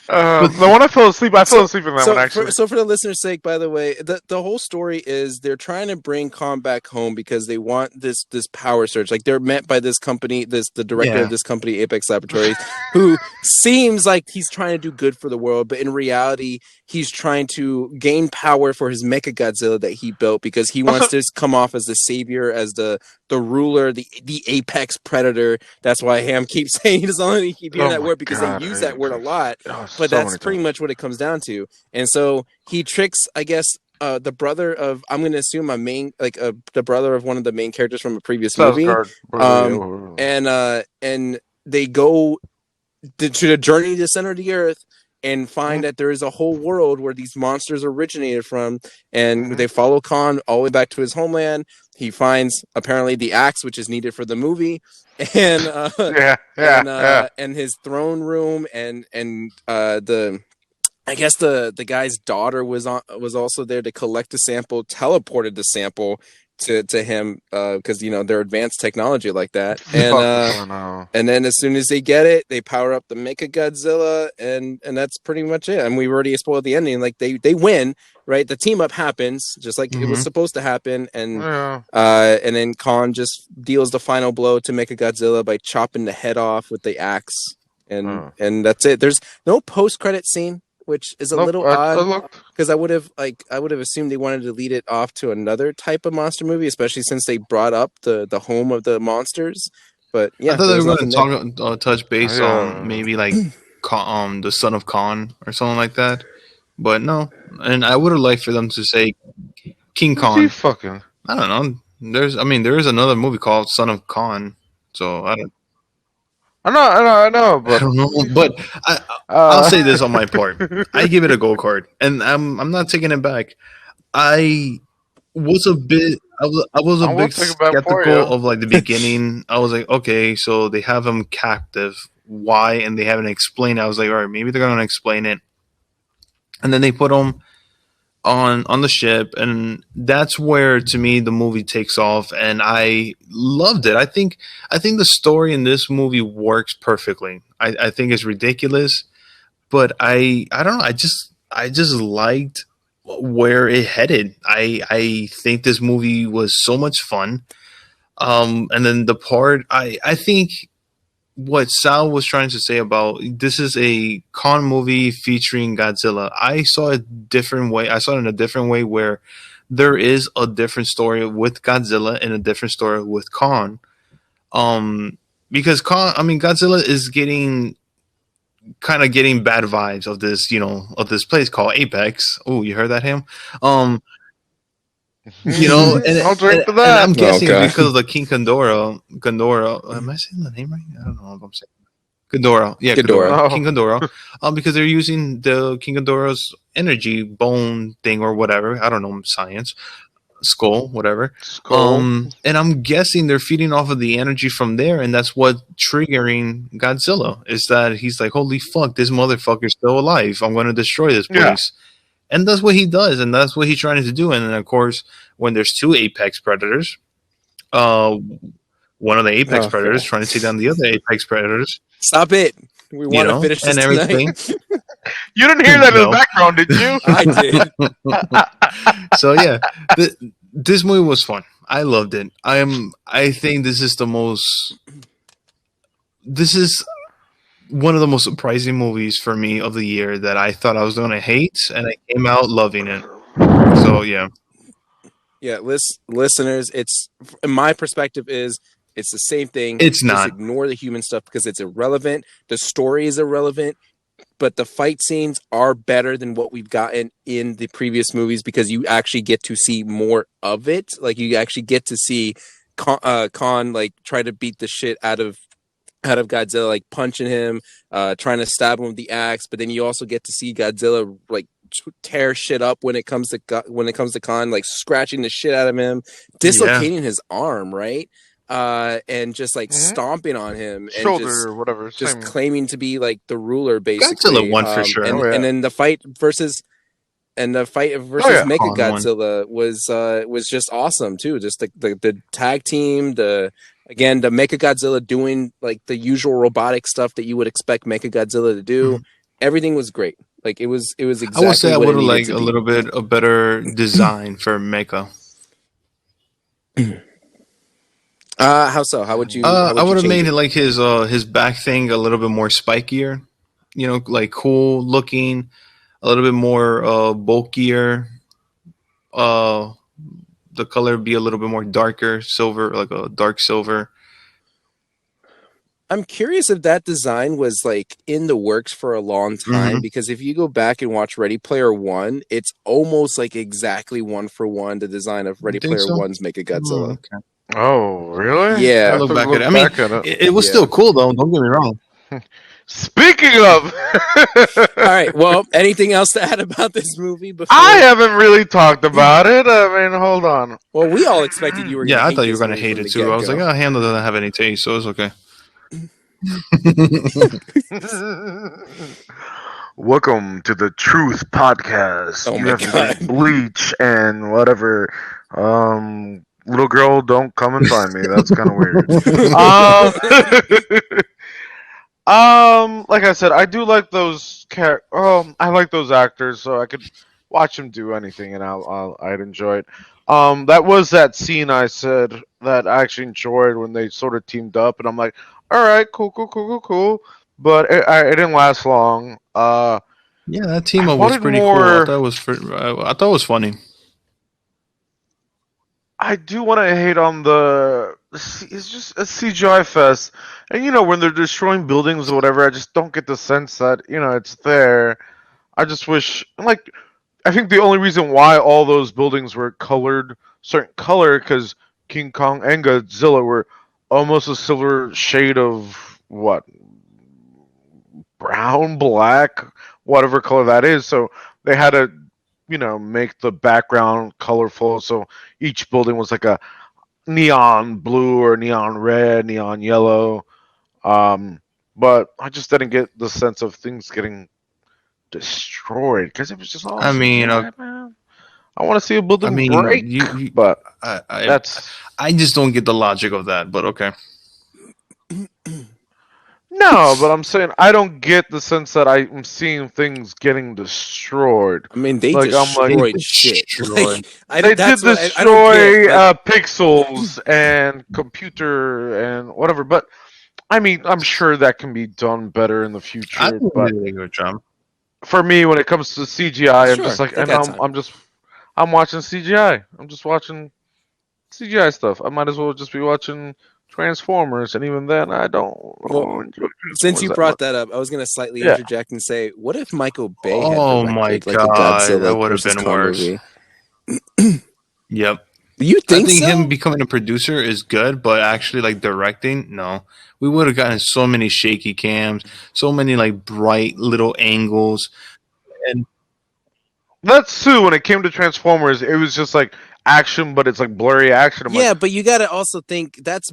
The one I fell asleep. I fell So, asleep in that one actually. for the listener's sake, by the way, the whole story is they're trying to bring Khan back home because they want this power surge. Like they're met by this company, the director yeah, of this company, Apex Laboratories, who seems like he's trying to do good for the world, but in reality, he's trying to gain power for his Mecha Godzilla that he built because he wants to come off as the savior, as the ruler, the apex predator. That's why Ham keeps saying he doesn't only keep hearing Oh that my word because they god! use that word a lot. But So that's many pretty times. much what it comes down to. And so he tricks, I guess, the brother of I'm going to assume the brother of one of the main characters from a previous movie. Sasgard. And they go to the journey to the center of the earth and find that there is a whole world where these monsters originated from, and they follow Khan all the way back to his homeland. He finds apparently the axe, which is needed for the movie, and Yeah. and his throne room and the I guess the guy's daughter was also there to collect the sample, teleported the sample to him because they're advanced technology like that, Fucking hell. and then as soon as they get it, they power up the Mecha Godzilla, and that's pretty much it. And we've already spoiled the ending. Like they win, right? The team up happens just like it was supposed to happen, Yeah. and then Khan just deals the final blow to Mecha Godzilla by chopping the head off with the axe, and that's it. There's no post credit scene, which is a Nope. little I odd looked. because I would have assumed they wanted to lead it off to another type of monster movie, especially since they brought up the home of the monsters. But I yeah, thought they there's were going nothing to there. touch base Yeah. on maybe like the son of Khan or something like that, but no. And I would have liked for them to say King Who's he Khan. fucking? I don't know. There is another movie called Son of Khan, so I know, I but don't know. who's he But I'll say this on my part. I give it a gold card, and I'm not taking it back. I was a bit I was a I will bit take it back for skeptical you. of like the beginning. I was like, okay, so they have him captive. Why? And they haven't explained it. I was like, all right, maybe they're gonna explain it. And then they put him on the ship, and that's where to me the movie takes off, and I loved it. I think the story in this movie works perfectly. I think it's ridiculous, but I don't know. I just liked where it headed. I think this movie was so much fun. And then the part I think what Sal was trying to say about this is a con movie featuring Godzilla. I saw it a different way. I saw it in a different way where there is a different story with Godzilla and a different story with Kong. Because Godzilla is getting bad vibes of this place called Apex. Oh, you heard that, him? Um, I'll drink to and that. I'm guessing God. it's because of the King Gondora. Am I saying the name right? I don't know if I'm saying Gondora. Yeah, Ghidorah. Gondora. Oh. King Gondora. Because they're using the King Gondora's energy bone thing or whatever. I don't know science. Skull, whatever. Skull. And I'm guessing they're feeding off of the energy from there, and that's what triggering Godzilla is that he's like, holy fuck, this motherfucker's still alive. I'm going to destroy this Yeah. place. And that's what he does, and that's what he's trying to do. And then, of course, when there's two apex predators, one of the apex Oh, predators God. trying to take down the other apex predators, Stop it. We want to finish this and everything. tonight. You didn't hear that in No. the background, did you? I did. So yeah, this movie was fun. I loved it. I think this is one of the most surprising movies for me of the year that I thought I was going to hate, and I came out loving it. So yeah, Yeah, listeners, it's in my perspective is it's the same thing. It's Just not. ignore the human stuff because it's irrelevant. The story is irrelevant, but the fight scenes are better than what we've gotten in the previous movies because you actually get to see more of it. Like you actually get to see Khan like try to beat the shit out of Godzilla, like punching him, trying to stab him with the axe. But then you also get to see Godzilla like tear shit up when it comes to Khan, like scratching the shit out of him, dislocating his arm, right? And just like stomping on him and Shoulder just, or whatever. just Same. claiming to be like the ruler, basically. Godzilla won for sure. And, Oh, yeah. and then the fight versus Mecha yeah. Godzilla was just awesome too. Just the tag team, the Mecha Godzilla doing like the usual robotic stuff that you would expect Mecha Godzilla to do. Everything was great. Like it was exactly. I would say I what it would have needed liked to a be. little bit a better design for Mecha. How so? How would you? I would have change made it like his back thing a little bit more spikier, like cool looking, a little bit more bulkier. The color be a little bit more darker, silver, like a dark silver. I'm curious if that design was like in the works for a long time because if you go back and watch Ready Player One, it's almost like exactly one for one the design of Ready think Player so? One's Mecha Godzilla. Okay. Oh, really? Yeah. I have look to back at it. I mean, back at it. it was still cool though. Don't get me wrong. Speaking of, All right. Well, anything else to add about this movie? Before I haven't really talked about it. I mean, hold on. Well, we all expected you were. Yeah, gonna I thought you were going gonna to hate it too. I was like, oh, Handle doesn't have any taste, so it's okay. welcome to the Truth Podcast. Oh You my have to drink God. bleach and whatever. Little girl, don't come and find me. That's kind of weird. Um, like I said, I do like those I like those actors, so I could watch them do anything, and I'd enjoy it. That was that scene I said that I actually enjoyed when they sort of teamed up, and I'm like, all right, cool, cool, cool, cool, cool. But it didn't last long. Yeah, that team I up was wanted pretty cool. more. I thought it was funny. I do want to hate on it's just a CGI fest, and when they're destroying buildings or whatever, I just don't get the sense that it's there. I just wish, like, I think the only reason why all those buildings were colored certain color because King Kong and Godzilla were almost a silver shade of what, brown, black, whatever color that is. So they had to, make the background colorful. So each building was like a neon blue or neon red, neon yellow. Um, but I just didn't get the sense of things getting destroyed because it was just all I mean, CGI, man. I want to see a I building mean, break, but I, I, that's I just don't get the logic of that. But okay. no. But I'm saying I don't get the sense that I'm seeing things getting destroyed. I mean, they Like I'm like They destroyed shit. destroy. Like, I they did that's what I don't get. destroy Like, pixels and computer and whatever. But I mean, I'm sure that can be done better in the I future. think they But did a good job. for me, when it comes to CGI, I'm just sure, like, they and got time. I'm watching CGI. I'm just watching CGI stuff. I might as well just be watching Transformers, and even then, I don't Well, enjoy since Transformers you that brought much. that up, I was gonna slightly Yeah, interject and say, what if Michael Bay had Oh my directed like a god, that Godzilla would have versus been Kong worse. movie? Yep. Do you I think think him so? becoming a producer is good, but actually like directing, no. We would have gotten so many shaky cams, so many like bright little angles, and that's too. When it came to Transformers, it was just like action, but it's like blurry action. I'm like, Yeah, but you got to also think that's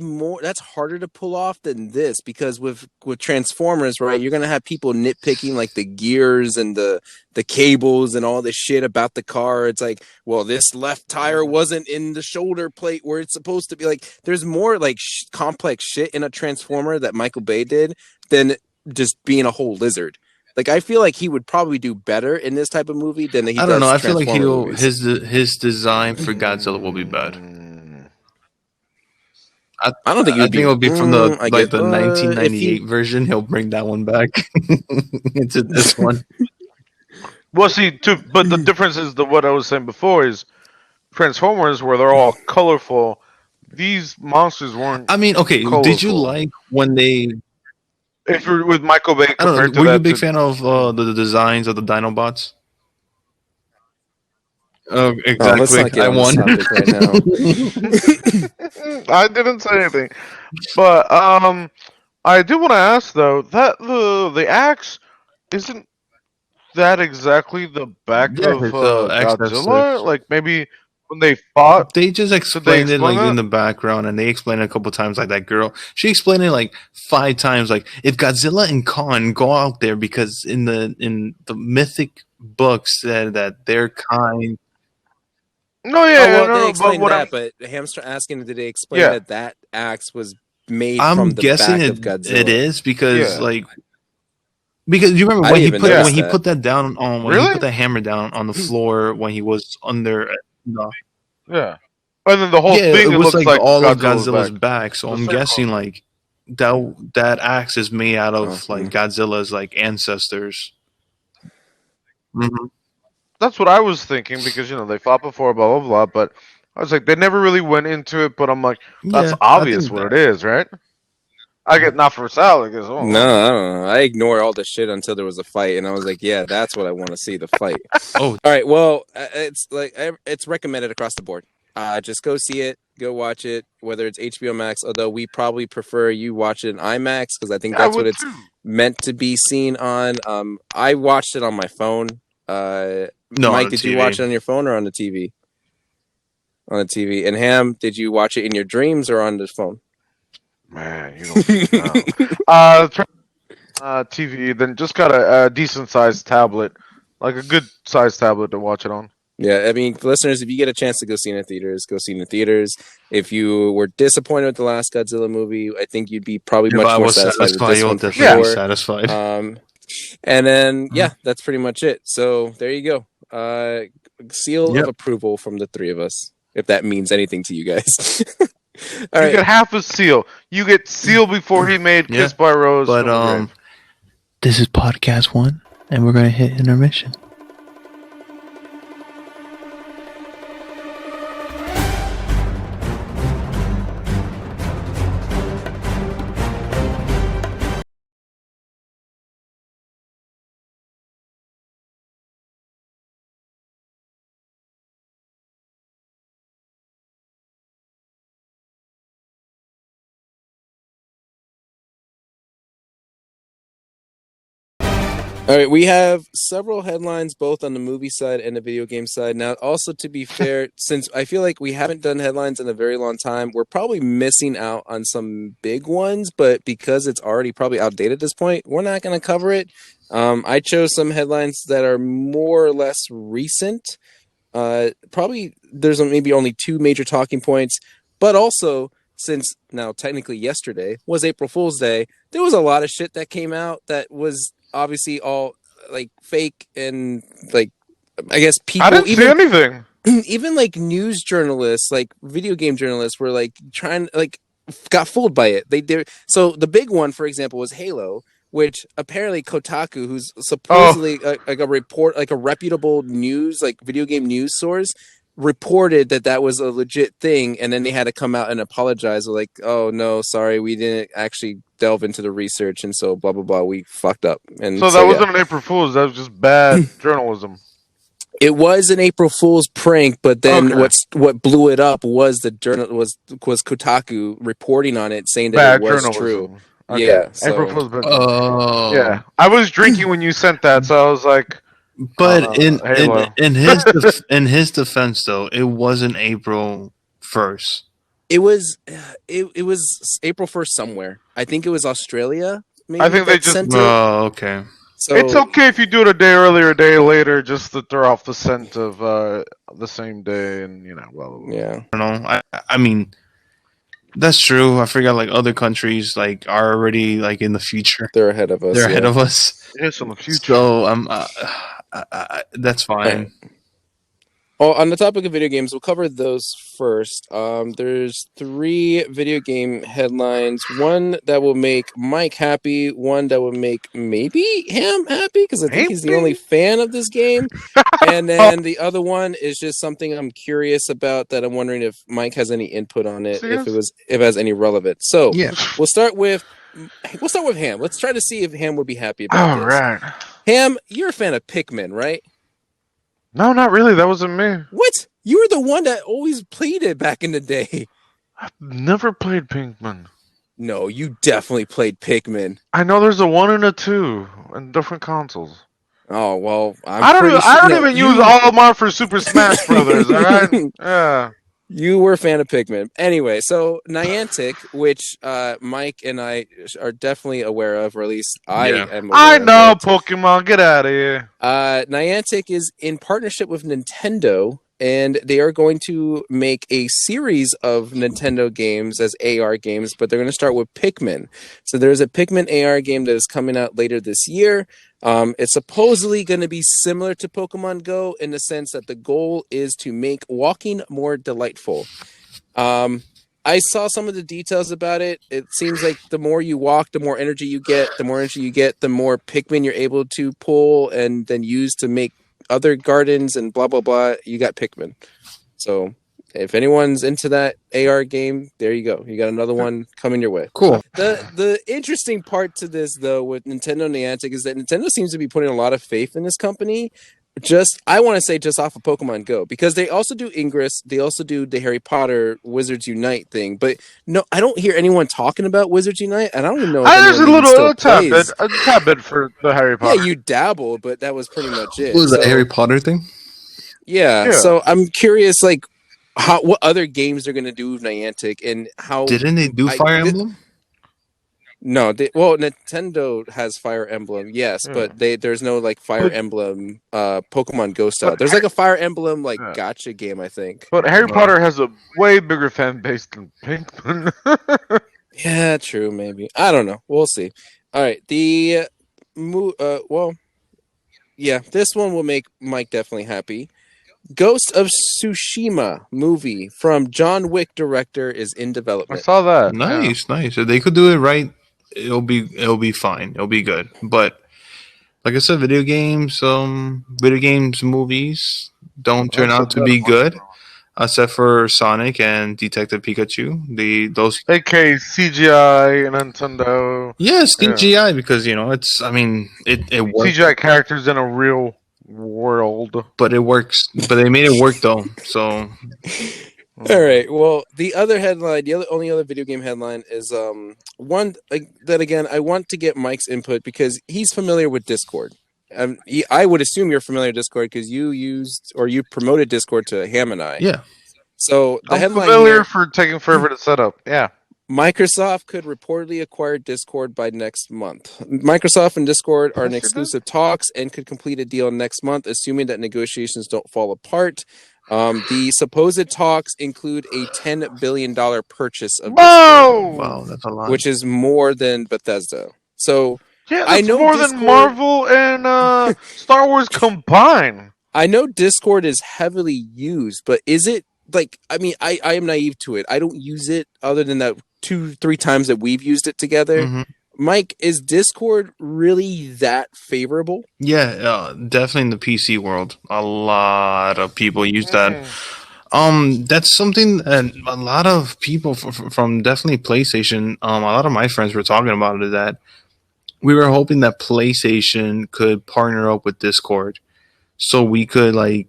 harder to pull off than this because with Transformers, right? You're going to have people nitpicking like the gears and the cables and all this shit about the car. It's like, well, this left tire wasn't in the shoulder plate where it's supposed to be. Like there's more like complex shit in a Transformer that Michael Bay did than just being a whole lizard. Like I feel like he would probably do better in this type of movie than he I don't know. does I feel like Transformer movies. his design for Godzilla will be bad. mm, I I don't think he I would think be. it'll be from I guess the if he 1998 version. He'll bring that one back into this one. well, see, too. But the difference is what I was saying before is Transformers, where they're all colorful. These monsters weren't I mean, okay. Did you colorful. like when they? If you're with Michael Bay I don't compared know. to Were you a that big to fan of the designs of the Dinobots? Oh, Oh, let's exactly. not get I on this won. topic right now. I didn't say anything, but I do want to ask though that the axe isn't that exactly the back Yeah, of his Godzilla? X-F6. Like maybe when they fought, They just did they explained it explain like in that? the background, and they explained it a couple times. Like that girl, she explained it like 5 times. Like if Godzilla and Kong go out there, because in the mythic books said that their kind. No, Oh yeah, well, they no, but explained what I'm that, but Hamster asking, did they explain yeah, that axe was made I'm from the guessing back of it Godzilla? is because yeah, like because you remember I didn't even yeah. notice when he that. put that down on when he put Really? that hammer down on the floor when he was under. No. Yeah. And then the whole Yeah, thing it it was looks like like all of Godzilla's Godzilla's back. back. So The I'm circle. guessing like that axe is made out of like Okay. Godzilla's like ancestors. Hmm. That's what I was thinking because they fought before, blah blah blah. But I was like, they never really went into it. But I'm like, that's Yeah, I obvious think what that. it is, right? I get not for salad. I guess. No, Oh, I don't know. I ignore all the shit until there was a fight, and I was like, yeah, that's what I want to see, the fight. Oh, All right, well, it's like it's recommended across the board. Just go see it, go watch it, whether it's HBO Max. Although we probably prefer you watch it in IMAX because I think yeah, I that's what would it's too. meant to be seen on. I watched it on my phone. no, on Mike, the did you watch TV. it on your phone or on the TV? On the TV. And Ham, did you watch it in your dreams or on the phone? Man, you don't know. TV, then just got a decent sized tablet, like a good sized tablet to watch it on. Yeah, I mean, listeners, if you get a chance to go see it in theaters, go see it in theaters. If you were disappointed with the last Godzilla movie, I think you'd be probably If much I more was satisfied with satisfied, this you'll one for definitely be sure. satisfied. And then, yeah, that's pretty much it. So there you go. Seal Yep. of approval from the three of us, if that means anything to you guys. All You right. get half a Seal. You get Seal before he made Yeah, Kiss by Rose. But from the Grave. this is podcast 1, and we're gonna hit intermission. All right, we have several headlines both on the movie side and the video game side. Now, also to be fair, since I feel like we haven't done headlines in a very long time, we're probably missing out on some big ones, but because it's already probably outdated at this point, we're not going to cover it. I chose some headlines that are more or less recent. Probably there's maybe only two major talking points, but also since now technically yesterday was April Fool's Day, there was a lot of shit that came out that was obviously all like fake and like I guess people I didn't see anything. even like news journalists, like video game journalists were like trying like got fooled by it. They did. So the big one, for example, was Halo, which apparently Kotaku, who's supposedly like a report, like a reputable news, like video game news source, reported that was a legit thing, and then they had to come out and apologize. Like, oh no, sorry, we didn't actually delve into the research, and so blah blah blah, we fucked up. And So that wasn't an April Fool's. That was just bad journalism. It was an April Fool's prank, but then Okay. what blew it up was the journal was Kotaku reporting on it, saying that Bad it was journalism. true. Okay. Yeah, so April Fool's bad. Oh, Yeah, I was drinking when you sent that, so I was like, But Halo. in in his defense, though, it wasn't April 1st. it was it was April 1st somewhere. I think it was Australia. Maybe I think they that just- sent it. Oh, okay. So It's okay if you do it a day earlier, a day later, just to throw off the scent of the same day, and blah blah blah. yeah, I don't know. I mean, that's true. I forgot like other countries like are already like in the future. they're ahead of us. They're ahead of us. Yes, in the future. So that's fine. Oh, on the topic of video games, we'll cover those first. There's three video game headlines. One that will make Mike happy. One that will make maybe him happy because I think he's the Maybe. only fan of this game. And then the other one is just something I'm curious about that I'm wondering if Mike has any input on it, if it has any relevance. So Yeah. we'll start with Ham. Let's try to see if Ham would be happy about All this. right. Ham, you're a fan of Pikmin, right? No, not really. That wasn't me. What? You were the one that always played it back in the day. I've never played Pinkman. No, you definitely played Pikmin. I know there's a 1 and a 2 on different consoles. Oh well, I don't even use all of mine for Super Smash Brothers. All right. Yeah. You were a fan of Pikmin. Anyway, so Niantic, which Mike and I are definitely aware of, or at least I am aware I of know it. Pokemon. Get out of here. Niantic is in partnership with Nintendo, and they are going to make a series of Nintendo games as AR games, but they're going to start with Pikmin. So there's a Pikmin AR game that is coming out later this year. It's supposedly going to be similar to Pokemon Go in the sense that the goal is to make walking more delightful. I saw some of the details about it. It seems like the more you walk, the more energy you get. The more energy you get, the more Pikmin you're able to pull and then use to make other gardens and blah, blah, blah. You got Pikmin. So if anyone's into that AR game, there you go. You got another one coming your way. Cool. The interesting part to this, though, with Nintendo Niantic is that Nintendo seems to be putting a lot of faith in this company. I want to say just off of Pokemon Go, because they also do Ingress, they also do the Harry Potter Wizards Unite thing, but no, I don't hear anyone talking about Wizards Unite, and I don't even know if There's a anyone little still a plays. tad bit for the Harry Potter. Yeah, you dabbled, but that was pretty much it. What was that So, Harry Potter thing? yeah, so I'm curious, like, what other games they're going to do with Niantic, and how... Didn't they do Fire Emblem? No, well, Nintendo has Fire Emblem, yes, Yeah. but there's no like Fire But- Emblem Pokemon Go style. but There's like a Fire Emblem like Yeah. gotcha game, I think. But Harry Wow. Potter has a way bigger fan base than Pinkman. Yeah, true, maybe. I don't know. We'll see. All right, well, yeah, this one will make Mike definitely happy. Ghost of Tsushima movie from John Wick director is in I development. saw that. Nice, nice. If they could do it right, it'll be fine. It'll be good. But like I said, video games, movies don't turn out to be good, except for Sonic and Detective Pikachu. Those AK CGI and Nintendo. yes, CGI because it's. I mean, it works, CGI characters in a real world. but it works. But they made it work though. So All right. Well, the other headline, only other video game headline is one that again I want to get Mike's input because he's familiar with Discord. I would assume you're familiar with Discord because you promoted Discord to Ham and I. yeah. So the I'm headline familiar here, for taking forever to set up. Yeah. Microsoft could reportedly acquire Discord by next month. Microsoft and Discord are in exclusive talks and could complete a deal next month, assuming that negotiations don't fall apart. The supposed talks include a $10 billion purchase of Discord, Whoa! Wow, that's a lot. which is more than Bethesda. So Yeah, I that's know more than Discord- Marvel and Star Wars combined. I know Discord is heavily used, but is it like, I mean, I am naive to it. I don't use it other than that 2-3 times that we've used it together. Mhm. Mike, is Discord really that favorable? Yeah, definitely in the PC world, a lot of people use that. That's something that a lot of people from definitely PlayStation, a lot of my friends were talking about it, that we were hoping that PlayStation could partner up with Discord so we could like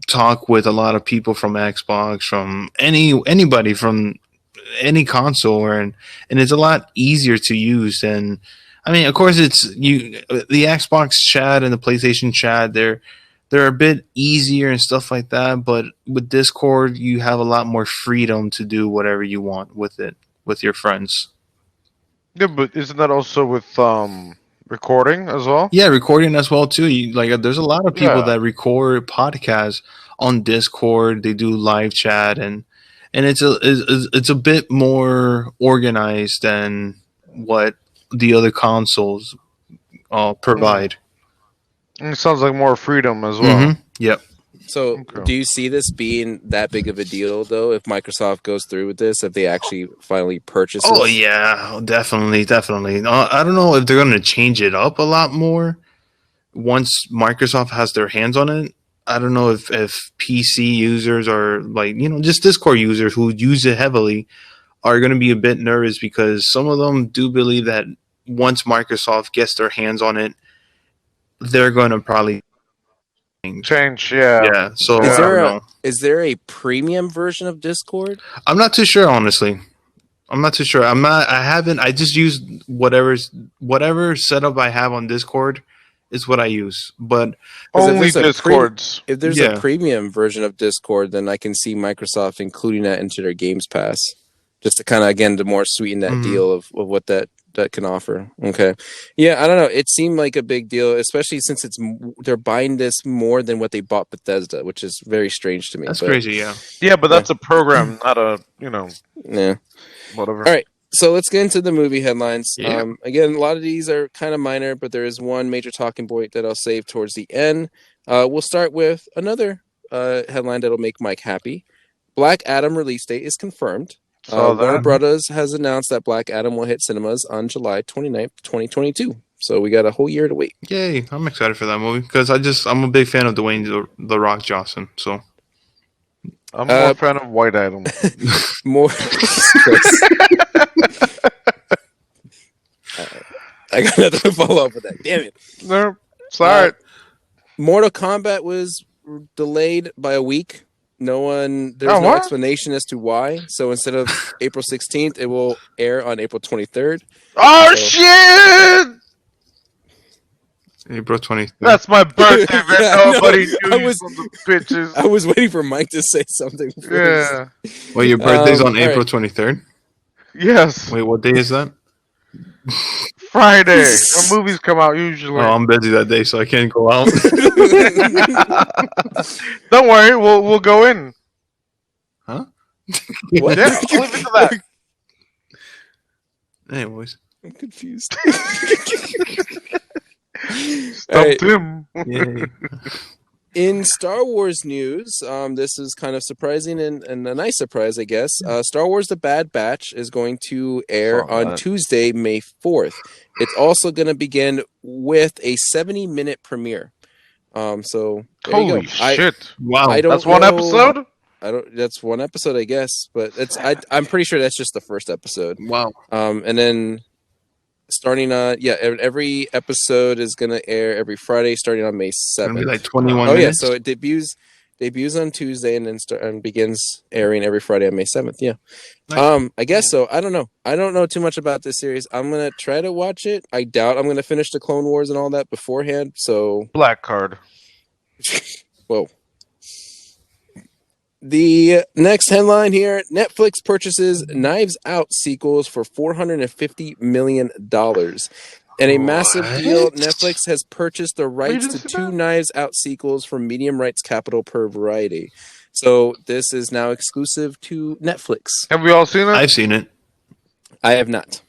talk with a lot of people from Xbox, from anybody from any console, and it's a lot easier to use. And I mean, of course, the Xbox chat and the PlayStation chat, they're a bit easier and stuff like that, but with Discord you have a lot more freedom to do whatever you want with it with your friends. Yeah, but isn't that also with recording as well? Yeah, recording as well too. There's a lot of people Yeah. that record podcasts on Discord. They do live chat, and it's a bit more organized than what the other consoles provide. And it sounds like more freedom as well. Mhm. Yep. So, Okay. do you see this being that big of a deal, though, if Microsoft goes through with this, if they actually finally purchase Oh this? yeah, definitely. I don't know if they're going to change it up a lot more once Microsoft has their hands on it. I don't know if PC users or just Discord users who use it heavily are going to be a bit nervous, because some of them do believe that once Microsoft gets their hands on it, they're going to probably Change, yeah. yeah. So Is I there don't know. Is there a premium version of Discord? I'm not too sure, honestly. I'm not too sure. I haven't. I just use whatever setup I have on Discord is what I use. But 'Cause if Only there's a Discords. If there's Yeah. a premium version of Discord, then I can see Microsoft including that into their Games Pass, just to kind of again to more sweeten that Mhm. deal of what that can offer. Okay, yeah, I don't know. It seemed like a big deal, especially since they're buying this more than what they bought Bethesda, which is very strange to me. that's but, crazy. Yeah. Yeah, but that's a program, not a, Yeah. whatever. All right. So let's get into the movie headlines. Yeah. Again, a lot of these are kind of minor, but there is one major talking point that I'll save towards the end. We'll start with another headline that'll make Mike happy. Black Adam release date is confirmed. Saw Warner that. Brothers has announced that Black Adam will hit cinemas on July 29th, 2022. So we got a whole year to wait. Yay! I'm excited for that movie because I'm a big fan of Dwayne the Rock Johnson. So I'm more a fan of White Adam. More. I got nothing to follow up with that. Damn it. No, sorry. Mortal Kombat was delayed by a week. There's no what? explanation as to why. So instead of April 16th, it will air on April 23rd. Oh, so- shit! April 20th. That's my birthday, man. Yeah, I know. Nobody knew I you was- from the bitches. I was waiting for Mike to say something first. Yeah. Well, your birthday's on all April right. 23rd. Yes. Wait, what day is that? Friday. When movies come out usually. Oh, I'm busy that day, so I can't go out. Don't worry, we'll go in. Huh? What? Yeah, I'll leave it to that. Anyways. I'm confused. Stumped him. Yay. In Star Wars news, this is kind of surprising and a nice surprise, I guess. Star Wars: The Bad Batch is going to air Saw on that. Tuesday, May 4th. It's also going to begin with a 70-minute premiere. So there Holy you go. shit. Wow. I don't That's one know- episode? That's one episode, I guess, but I'm pretty sure that's just the first episode. Wow. And then starting every episode is going to air every Friday starting on May 7th. Gonna be like 21 Oh minutes. yeah, so it debuts on Tuesday and then begins airing every Friday on May 7th. Yeah. Nice. I guess so. I don't know too much about this series. I'm gonna try to watch it. I doubt I'm gonna finish the Clone Wars and all that beforehand. So Black card. whoa. The next headline here: Netflix purchases Knives Out sequels for $450 million. In a massive What? deal, Netflix has purchased the rights didn't to see 2 that? Knives Out sequels from Medium Rights Capital per Variety. So this is now exclusive to Netflix. Have we all seen it? I've seen it. I have not.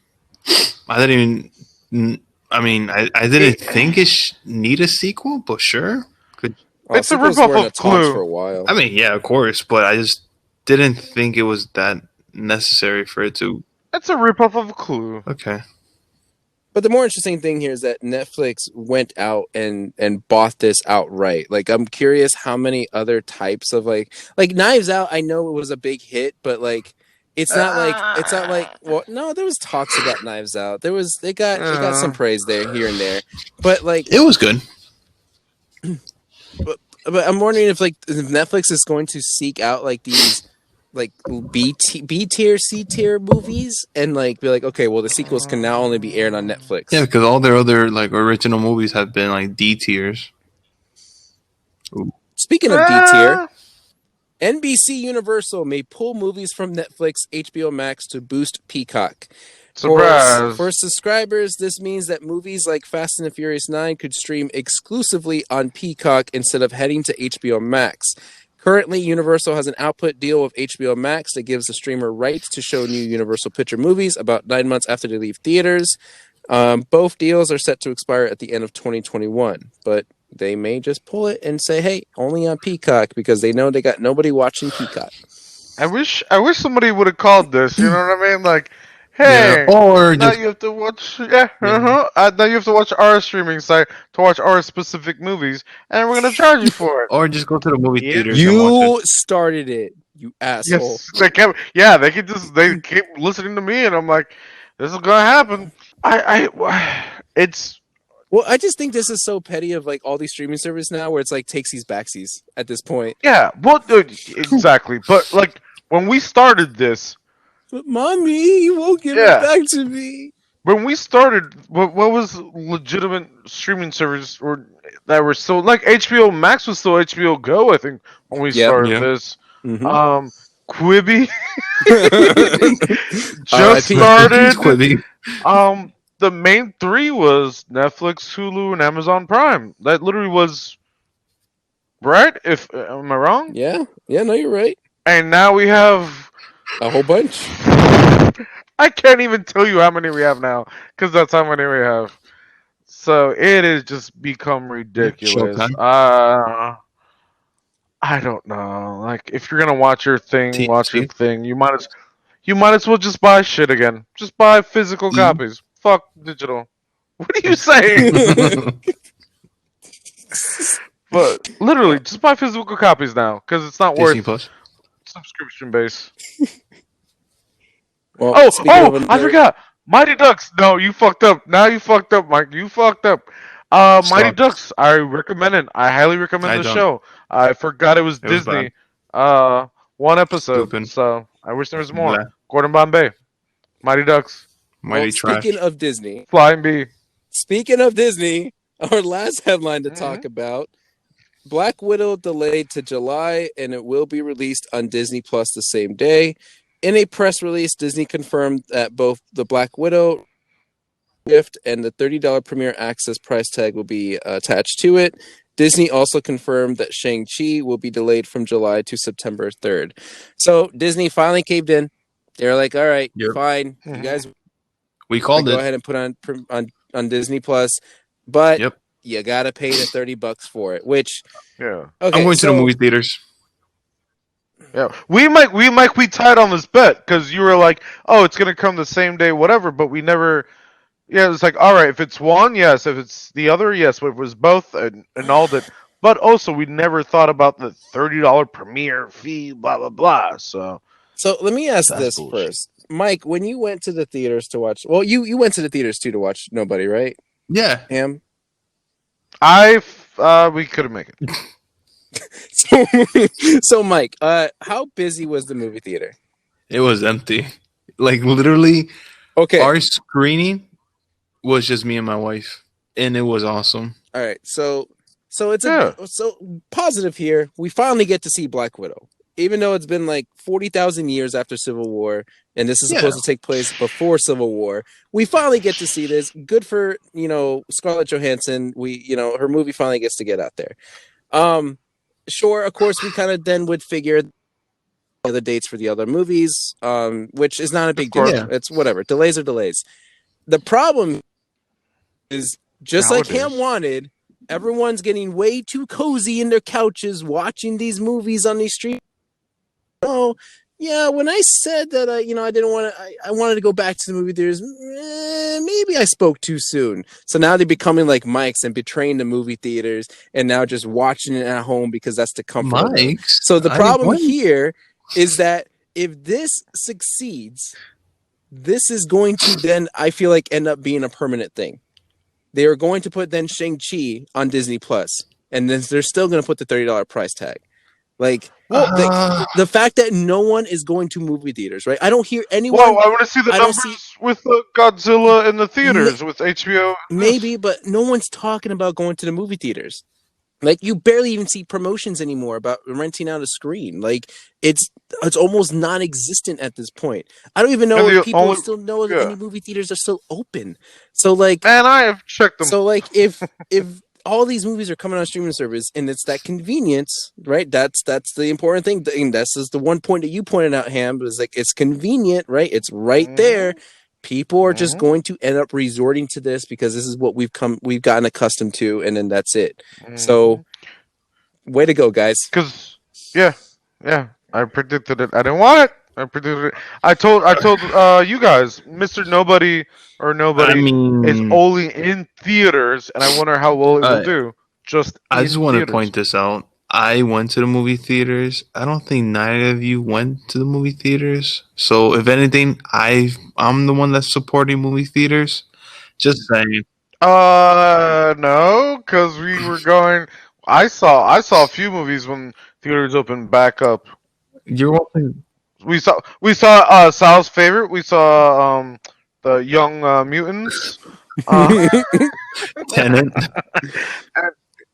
I didn't even. I mean, I didn't think it need a sequel, but sure. Could. It's a sequels ripoff were in of the talks Clue. for a while. I mean, yeah, of course, but I just didn't think it was that necessary for it to. It's a ripoff of Clue. Okay. But the more interesting thing here is that Netflix went out and bought this outright. Like, I'm curious how many other types of like Knives Out. I know it was a big hit, but like it's not like well, no, there was talks about Knives Out. It got some praise there here and there, but like It was good. but I'm wondering if Netflix is going to seek out like these like B tier, C tier movies and like be like, okay, well the sequels can now only be aired on Netflix. Yeah, because all their other like original movies have been like D tiers. Speaking of D tier, NBC Universal may pull movies from Netflix, HBO Max to boost Peacock. Surprise. For subscribers, this means that movies like Fast and the Furious 9 could stream exclusively on Peacock instead of heading to HBO Max. Currently, Universal has an output deal with HBO Max that gives the streamer rights to show new Universal Picture movies about 9 months after they leave theaters. Both deals are set to expire at the end of 2021, but they may just pull it and say, hey, only on Peacock, because they know they got nobody watching Peacock. I wish somebody would have called this. You know what I mean? Like, hey, Yeah, or now just you have to watch. Yeah, now you have to watch our streaming site to watch our specific movies, and we're gonna charge you for it. or just go to the movie Yeah. theaters and watch You it. started it, you asshole. Yes, they kept. Yeah, they keep listening to me, and I'm like, this is gonna happen. It's Well, I just think this is so petty of like all these streaming services now where it's like takes these backsies at this point. yeah. Well, exactly. But like when we started this, But mommy, you won't give Yeah. it back to me. when we started, what was legitimate streaming service or that were still like HBO Max was still HBO Go, I think, when we Yep. started Yeah. this. Mhm. Quibi just R.I.P. started. Quibi. The main three was Netflix, Hulu, and Amazon Prime. That literally was right. If am I wrong? Yeah, no, you're right. And now we have. A whole bunch. I can't even tell you how many we have now, because that's how many we have. So it has just become ridiculous. Showtime. I don't know. Like, if you're gonna watch your thing, watch your TNT. thing. You might as well just buy shit again. Just buy physical copies. Fuck digital. What are you saying? But literally, just buy physical copies now, because it's not Disney worth Plus. subscription base. Well, Oh, speaking of I another- forgot. Mighty Ducks. No, you fucked up. Now you fucked up, Mike. You fucked up. Mighty Stop. Ducks. I recommend it. I highly recommend I the don't. show. I forgot it was It was Disney. One episode. Stupid. So I wish there was more. Blah. Gordon Bombay. Mighty Ducks. well, Mighty trash. speaking of Disney, Flying Bee. our last headline to talk about: Black Widow delayed to July, and it will be released on Disney Plus the same day. In a press release, Disney confirmed that both the Black Widow gift, and the $30 Premier Access price tag will be attached to it. Disney also confirmed that Shang-Chi will be delayed from July to September 3rd. So Disney finally caved in. They're like, all right, Yep. fine. You guys We called go it. ahead and put on Disney Plus, but Yep. you gotta pay the $30 for it. Which Yeah. okay, I'm going to the movie theaters. Yeah, we might be tied on this bet because you were like, "Oh, it's gonna come the same day, whatever." But we never. Yeah, it's like, all right, if it's one, yes. If it's the other, yes. But if it was both, and all that. But also, we never thought about the $30 premiere fee, blah blah blah. So let me ask that's this bullshit. first, Mike. When you went to the theaters to watch, well, you went to the theaters too to watch Nobody, right? Yeah. Ham. We couldn't make it. So Mike, how busy was the movie theater? It was empty. Like literally, Okay, our screening was just me and my wife, and it was awesome. all right. So it's Yeah. so positive here. We finally get to see Black Widow, even though it's been like 40,000 years after Civil War, and this is Yeah. supposed to take place before Civil War. We finally get to see this. Good for Scarlett Johansson. Her movie finally gets to get out there. Sure, of course, we kind of then would figure the dates for the other movies, which is not a big deal. course. Yeah. It's whatever. Delays are delays. The problem is just like Nowadays. Ham wanted, everyone's getting way too cozy in their couches watching these movies on these streets. Oh, yeah, when I said that I didn't want to, I wanted to go back to the movie theaters, maybe I spoke too soon. So now they're becoming like Mike's and betraying the movie theaters and now just watching it at home because that's the comfort of them. Mike's. So the I problem went. here is that if this succeeds, this is going to then, I feel like, end up being a permanent thing. They are going to put then Shang-Chi on Disney Plus, and then they're still going to put the $30 price tag. Like, the fact that no one is going to movie theaters, right? I don't hear anyone. Well, I want to see the I don't numbers with Godzilla in the theaters with HBO. Maybe, but no one's talking about going to the movie theaters. Like, you barely even see promotions anymore about renting out a screen. Like, it's almost non-existent at this point. I don't even know And the if people only- still know that yeah. any movie theaters are still open. So, like, And I have checked them. so like if all these movies are coming on streaming service and it's that convenience, right? That's the important thing. And this is the one point that you pointed out, Ham, is like it's convenient, right? It's right there. People are just going to end up resorting to this because this is what we've gotten accustomed to, and then that's it. So, way to go, guys! Because yeah, I predicted it. I didn't want it. I predicted it. I told you guys, Mr. Nobody or Nobody I mean, is only in theaters, and I wonder how well it will do. I just want to point this out. I went to the movie theaters. I don't think neither of you went to the movie theaters. So if anything, I'm the one that's supporting movie theaters. Just saying. No, because we were going. I saw a few movies when theaters opened back up. You're welcome. We saw Sal's favorite. We saw the Young Mutants. Tenant.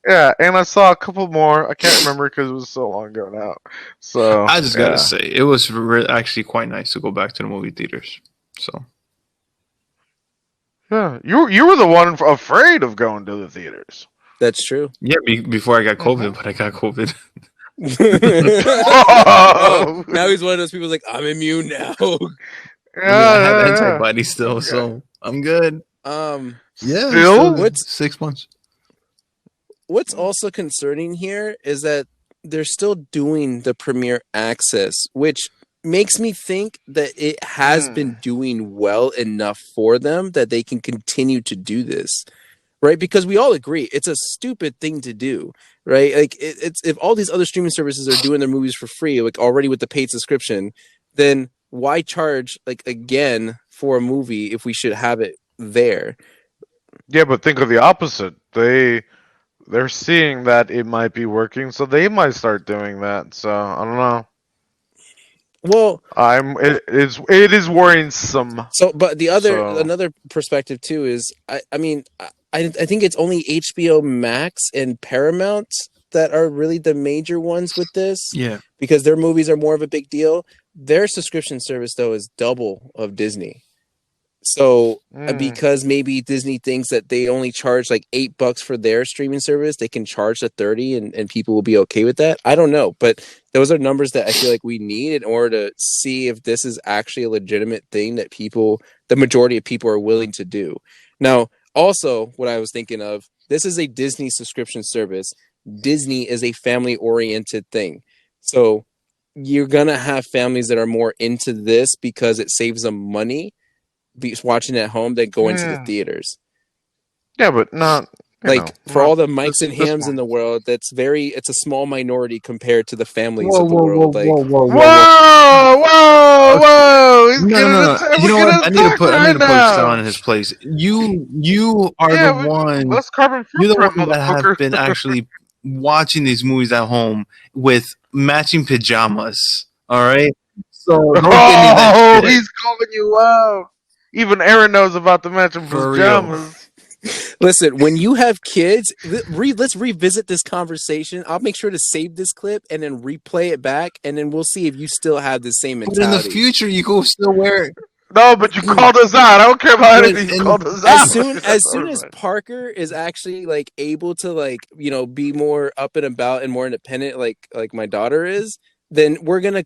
Yeah, and I saw a couple more. I can't remember because it was so long ago now. So I just gotta say, it was actually quite nice to go back to the movie theaters. So yeah, you were the one afraid of going to the theaters. That's true. yeah, before I got COVID, but I got COVID. Oh, now he's one of those people who's like, I'm immune now. I have antibodies still, so I'm good. Yeah, Still? Good. 6 months. What's also concerning here is that they're still doing the Premier Access, which makes me think that it has been doing well enough for them that they can continue to do this, right? Because we all agree it's a stupid thing to do, right? Like it's if all these other streaming services are doing their movies for free, like already with the paid subscription, then why charge like again for a movie if we should have it there? Yeah, but think of the opposite. They're seeing that it might be working, so they might start doing that. So I don't know. Well, it is worrisome. So, but another perspective too is, I think it's only HBO Max and Paramount that are really the major ones with this. Yeah, because their movies are more of a big deal. Their subscription service though is double of Disney. So Mm. because maybe Disney thinks that they only charge like $8 for their streaming service, they can charge the 30 and people will be okay with that. I don't know, but those are numbers that I feel like we need in order to see if this is actually a legitimate thing that the majority of people are willing to do. Now, also what I was thinking of, this is a Disney subscription service. Disney is a family oriented thing. So you're going to have families that are more into this because it saves them money watching at home than going to the Mm. theaters. Yeah, but not, Like for not all the Mikes and this Hams in one. the world, it's a small minority compared to the families Whoa, of the whoa, whoa, world. Like whoa, whoa, whoa, whoa. Whoa, whoa, Okay. whoa! He's No, no, getting no, no. attacked. You We're know what? getting attacked I need right to put Sal now. in his place. You are the Yeah, one. let's carbon You're the footprint, one that have motherfucker. been actually watching these movies at home with matching pajamas. All right. So don't get any of that Oh, shit he's calling you out. Even Aaron knows about the matching for real. pajamas. listen, when you have kids, let's revisit this conversation. I'll make sure to save this clip and then replay it back, and then we'll see if you still have the same But in the mentality. future, you go still wear it. No, but you called us out. I don't care about anything. You And called us as out. soon as Parker is actually like able to like be more up and about and more independent like my daughter is, then we're gonna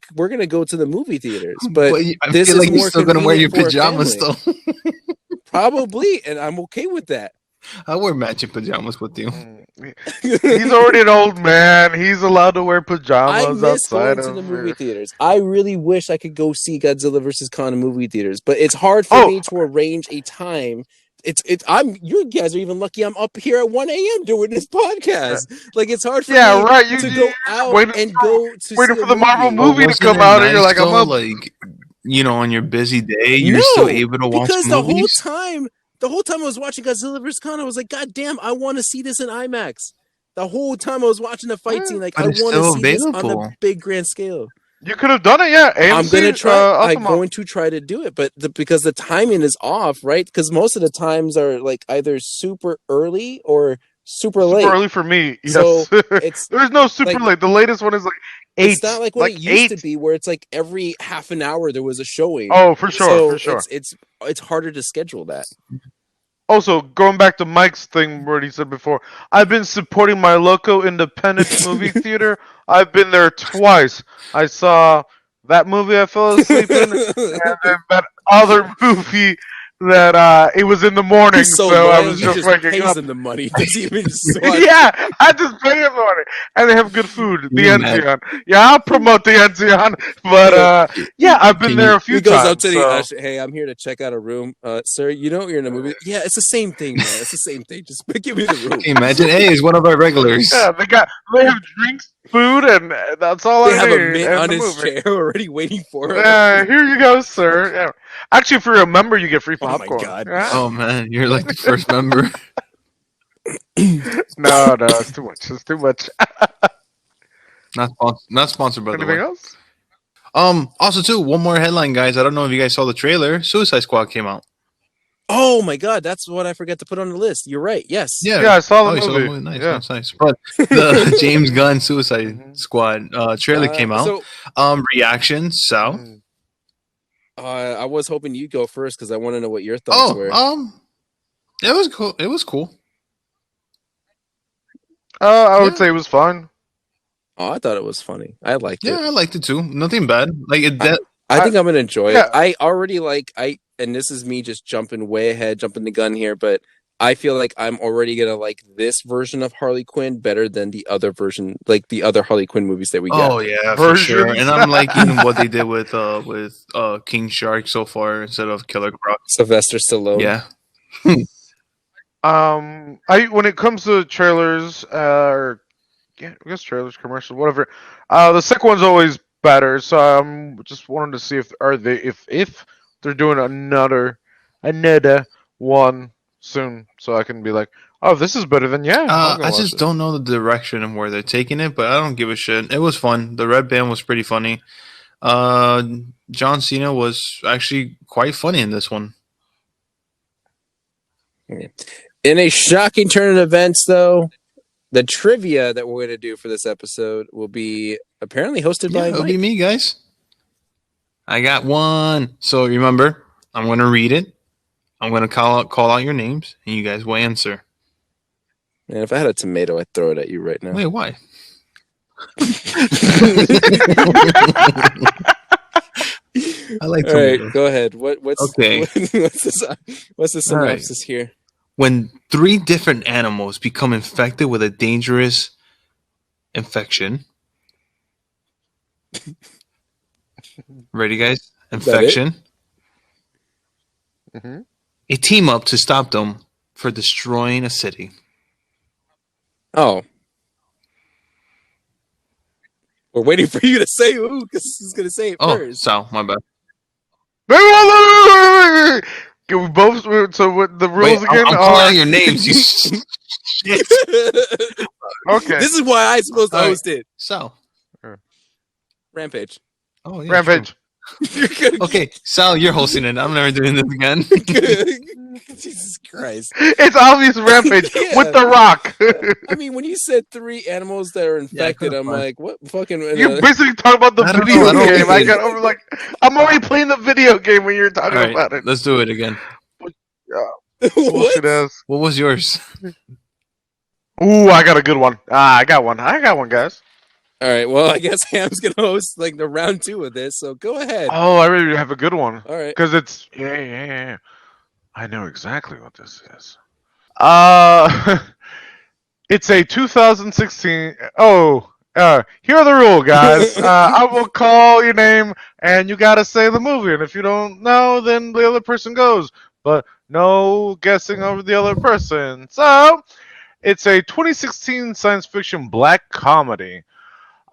go to the movie theaters. But I this feel is like you're more still gonna wear your convenient for a pajamas family. though. Probably, and I'm okay with that. I wear matching pajamas with you. He's already an old man. He's allowed to wear I pajamas miss outside going to the of movie here. theaters. I really wish I could go see Godzilla vs. Kong in movie theaters, but it's hard for Oh, me to arrange a time. You guys are even lucky I'm up here at 1 a.m. doing this podcast. Like it's hard for yeah, me right. to You're go out waiting and for, go to waiting see for a the Marvel movie. But movie to wasn't come it out, and you're nice like, I'm though? up. Like, on your busy day, you're still No, able to watch because movies. the whole time I was watching Godzilla vs. Kong, I was like, God damn, I want to see this in IMAX. The whole time I was watching the fight scene, like But I it's want to still see this on the available. big grand scale. You could have done it, yeah. I'm gonna AMC, try. I'm Altamont. going to try to do it, but because the timing is off, right? Because most of the times are like either super early or super Super late. early for me. So Yes, it's there's no super like late. The latest one is like it's 8, not like what it like used 8. to be, where it's like every half an hour there was a showing. Oh, for sure, for So sure. it's harder to schedule that. Also, going back to Mike's thing, what he said before, I've been supporting my local independent movie theater. I've been there twice. I saw that movie I fell asleep in, and then that other movie that it was in the morning, He's so so I loyal. was He just just waking pays up. them the money. Doesn't even just watch. Yeah, I just pay it for it, and they have good food. Can The you imagine? Enzion. Yeah, I'll promote the Enzion, but yeah, I've been Can there you? a few He goes up times. to the So usher. Hey, I'm here to check out a room. Sir, you're in a movie. Yeah, it's the same thing, man. It's the same thing. Just give me the room. Can you imagine? Hey, it's one of our regulars. yeah, they have drinks, food, and that's all They I have a need. mint And on the his movie. chair already waiting for him. Here you go, sir. Yeah. Actually, if you're a member, you get free Oh my popcorn. God. Yeah? Oh man, you're like the first member. No, it's too much. It's too much. Not sponsored by the Anything way. else? Also too, one more headline, guys. I don't know if you guys saw the trailer. Suicide Squad came out. Oh my God, that's what I forgot to put on the list. You're right. Yes. Yeah, Yeah, I saw the you saw movie. Nice, Yeah. nice. But the James Gunn Suicide Squad trailer came out. So Reaction, Sal. Mm. I was hoping you'd go first because I want to know what your thoughts were. It was cool. It was cool. I would say it was fun. Oh, I thought it was funny. I liked it. Yeah, I liked it too. Nothing bad. Like it. I think I'm gonna enjoy yeah. it. I already and this is me just jumping way ahead, jumping the gun here, but I feel like I'm already gonna like this version of Harley Quinn better than the other version, like the other Harley Quinn movies that we get. Oh yeah, for sure. Versions. And I'm liking what they did with King Shark so far instead of Killer Croc. Sylvester Stallone. Yeah. When it comes to trailers, or yeah, I guess trailers, commercials, whatever. The second one's always better. So I'm just wanting to see if they're doing another one soon, so I can be like, oh, this is better than I'll go I watch just it. don't know the direction and where they're taking it, but I don't give a shit. It was fun. The Red Band was pretty funny. John Cena was actually quite funny in this one. In a shocking turn of events, though, the trivia that we're going to do for this episode will be apparently hosted by It'll Mike. be me, guys. I got one. So remember, I'm going to read it. I'm going to call out your names, and you guys will answer. Man, if I had a tomato, I'd throw it at you right now. Wait, why? I like All right, tomatoes. go ahead. What's Okay. what's the All right. synopsis here? When 3 different animals become infected with a dangerous infection. Ready, guys? Infection. Mhm. They team up to stop them for destroying a city. Oh, we're waiting for you to say who, because he's gonna say it Oh, first. Sal, my bad. Can we both? So what the rules Wait, again I'm are? calling out your names. You shit. Okay. This is why I'm supposed to All right. host it. Sal. Rampage. Oh yeah. Rampage. You're gonna Okay, Sal, you're hosting it. I'm never doing this again. Jesus Christ. It's obvious Rampage Yeah. with the Rock. I mean, when you said 3 animals that are infected, could've I'm fun. like, what fucking? You're basically talking about the I don't video know, I don't game. think I it- got over like I'm already playing the video game when you're All talking right, about it. let's do it again. Bullshit ass. What was yours? Ooh, I got a good one. I got one, guys. All right. Well, I guess Ham's gonna host like the round 2 of this. So go ahead. Oh, I really have a good one. All right. Because it's yeah. I know exactly what this is. It's a 2016. Oh, here are the rules, guys. I will call your name, and you gotta say the movie. And if you don't know, then the other person goes. But no guessing over the other person. So it's a 2016 science fiction black comedy.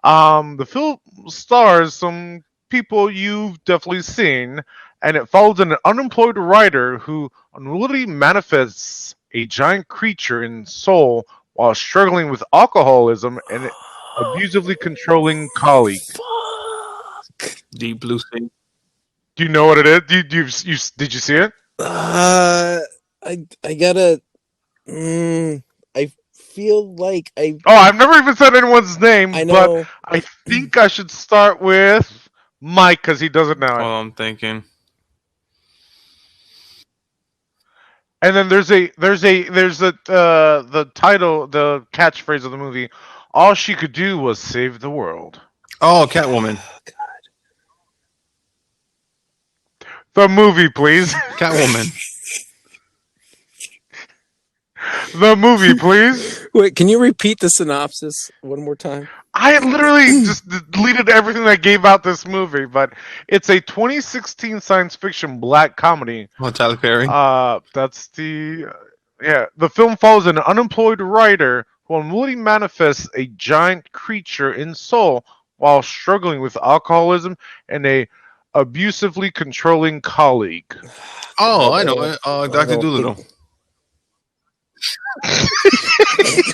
The film stars some people you've definitely seen, and it follows an unemployed writer who unwittingly manifests a giant creature in soul while struggling with alcoholism and an abusively controlling colleague. Fuck. Deep Blue Sea. Do you know what it is? Did you see it? I gotta. I feel like I. Oh, I've never even said anyone's name, I but know. I think I should start with Mike because he doesn't know it. Oh, I'm thinking. And then there's the title, the catchphrase of the movie. All she could do was save the world. Oh, Catwoman. The movie, please. Catwoman. The movie, please. Wait, can you repeat the synopsis one more time? I literally just deleted everything that gave out this movie, but it's a 2016 science fiction black comedy. Oh, Tyler Perry. That's the yeah. The film follows an unemployed writer who unwittingly manifests a giant creature in soul while struggling with alcoholism and a abusively controlling colleague. Oh, I know it. Dr. Dolittle.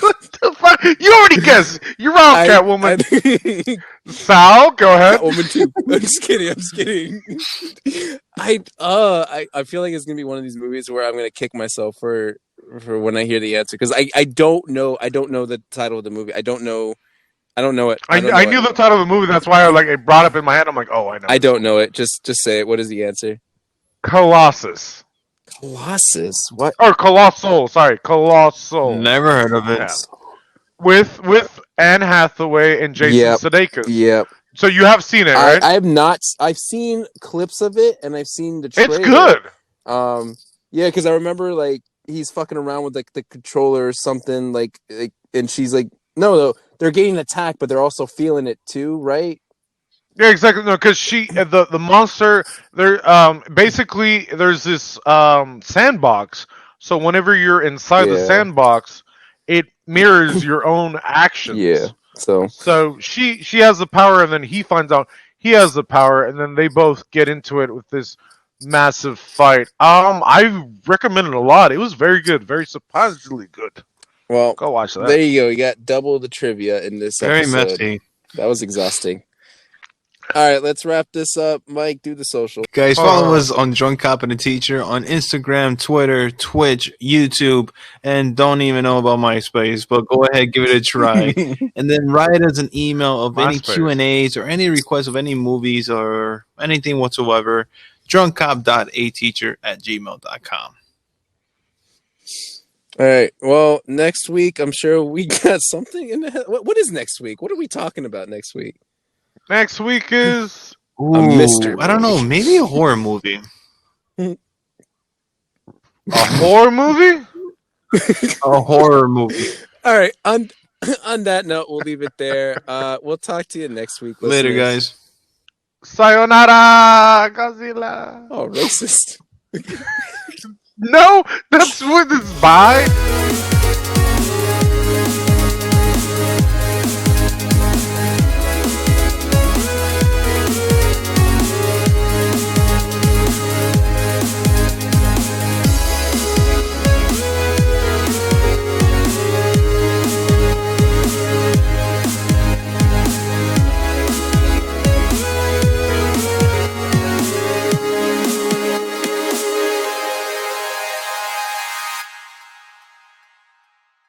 What the fuck? You already guessed. You're wrong, Catwoman. Sal, go ahead. Catwoman 2. I'm just kidding. I feel like it's gonna be one of these movies where I'm gonna kick myself for when I hear the answer because I don't know the title of the movie. I don't know it. I knew the title of the movie. That's why it brought up in my head. I'm like, oh, I know. I don't know it. Just say it. What is the answer? Colossus. Colossus. What? Or Colossal. Sorry, Colossal. Never heard of it. Yeah. With Anne Hathaway and Jason Sudeikis. Yep. So you have seen it, right? I have not. I've seen clips of it, and I've seen the trailer. It's good. Yeah, because I remember like he's fucking around with like the controller or something, like and she's like, no, they're getting attacked, but they're also feeling it too, right? Yeah, exactly. No, because the monster, there basically there's this sandbox. So whenever you're inside the sandbox, it mirrors your own actions. Yeah. So she has the power, and then he finds out he has the power, and then they both get into it with this massive fight. I recommend it a lot. It was very good, very surprisingly good. Well, go watch that. There you go. You got double the trivia in this Very episode. messy. That was exhausting. All right, let's wrap this up. Mike, do the social. Guys, follow us on Drunk Cop and the Teacher on Instagram, Twitter, Twitch, YouTube, and don't even know about MySpace, but go ahead, give it a try. And then write us an email of any Q&As or any requests of any movies or anything whatsoever, drunkcop.ateacher@gmail.com. All right. Well, next week I'm sure we got something in the. What is next week? What are we talking about next week? Next week is A mystery I don't know. movie. Maybe a horror movie. a horror movie. A horror movie. All right. On that note, we'll leave it there. We'll talk to you next week, Later, listeners. guys. Sayonara, Godzilla. Oh, racist. No, that's what it's by.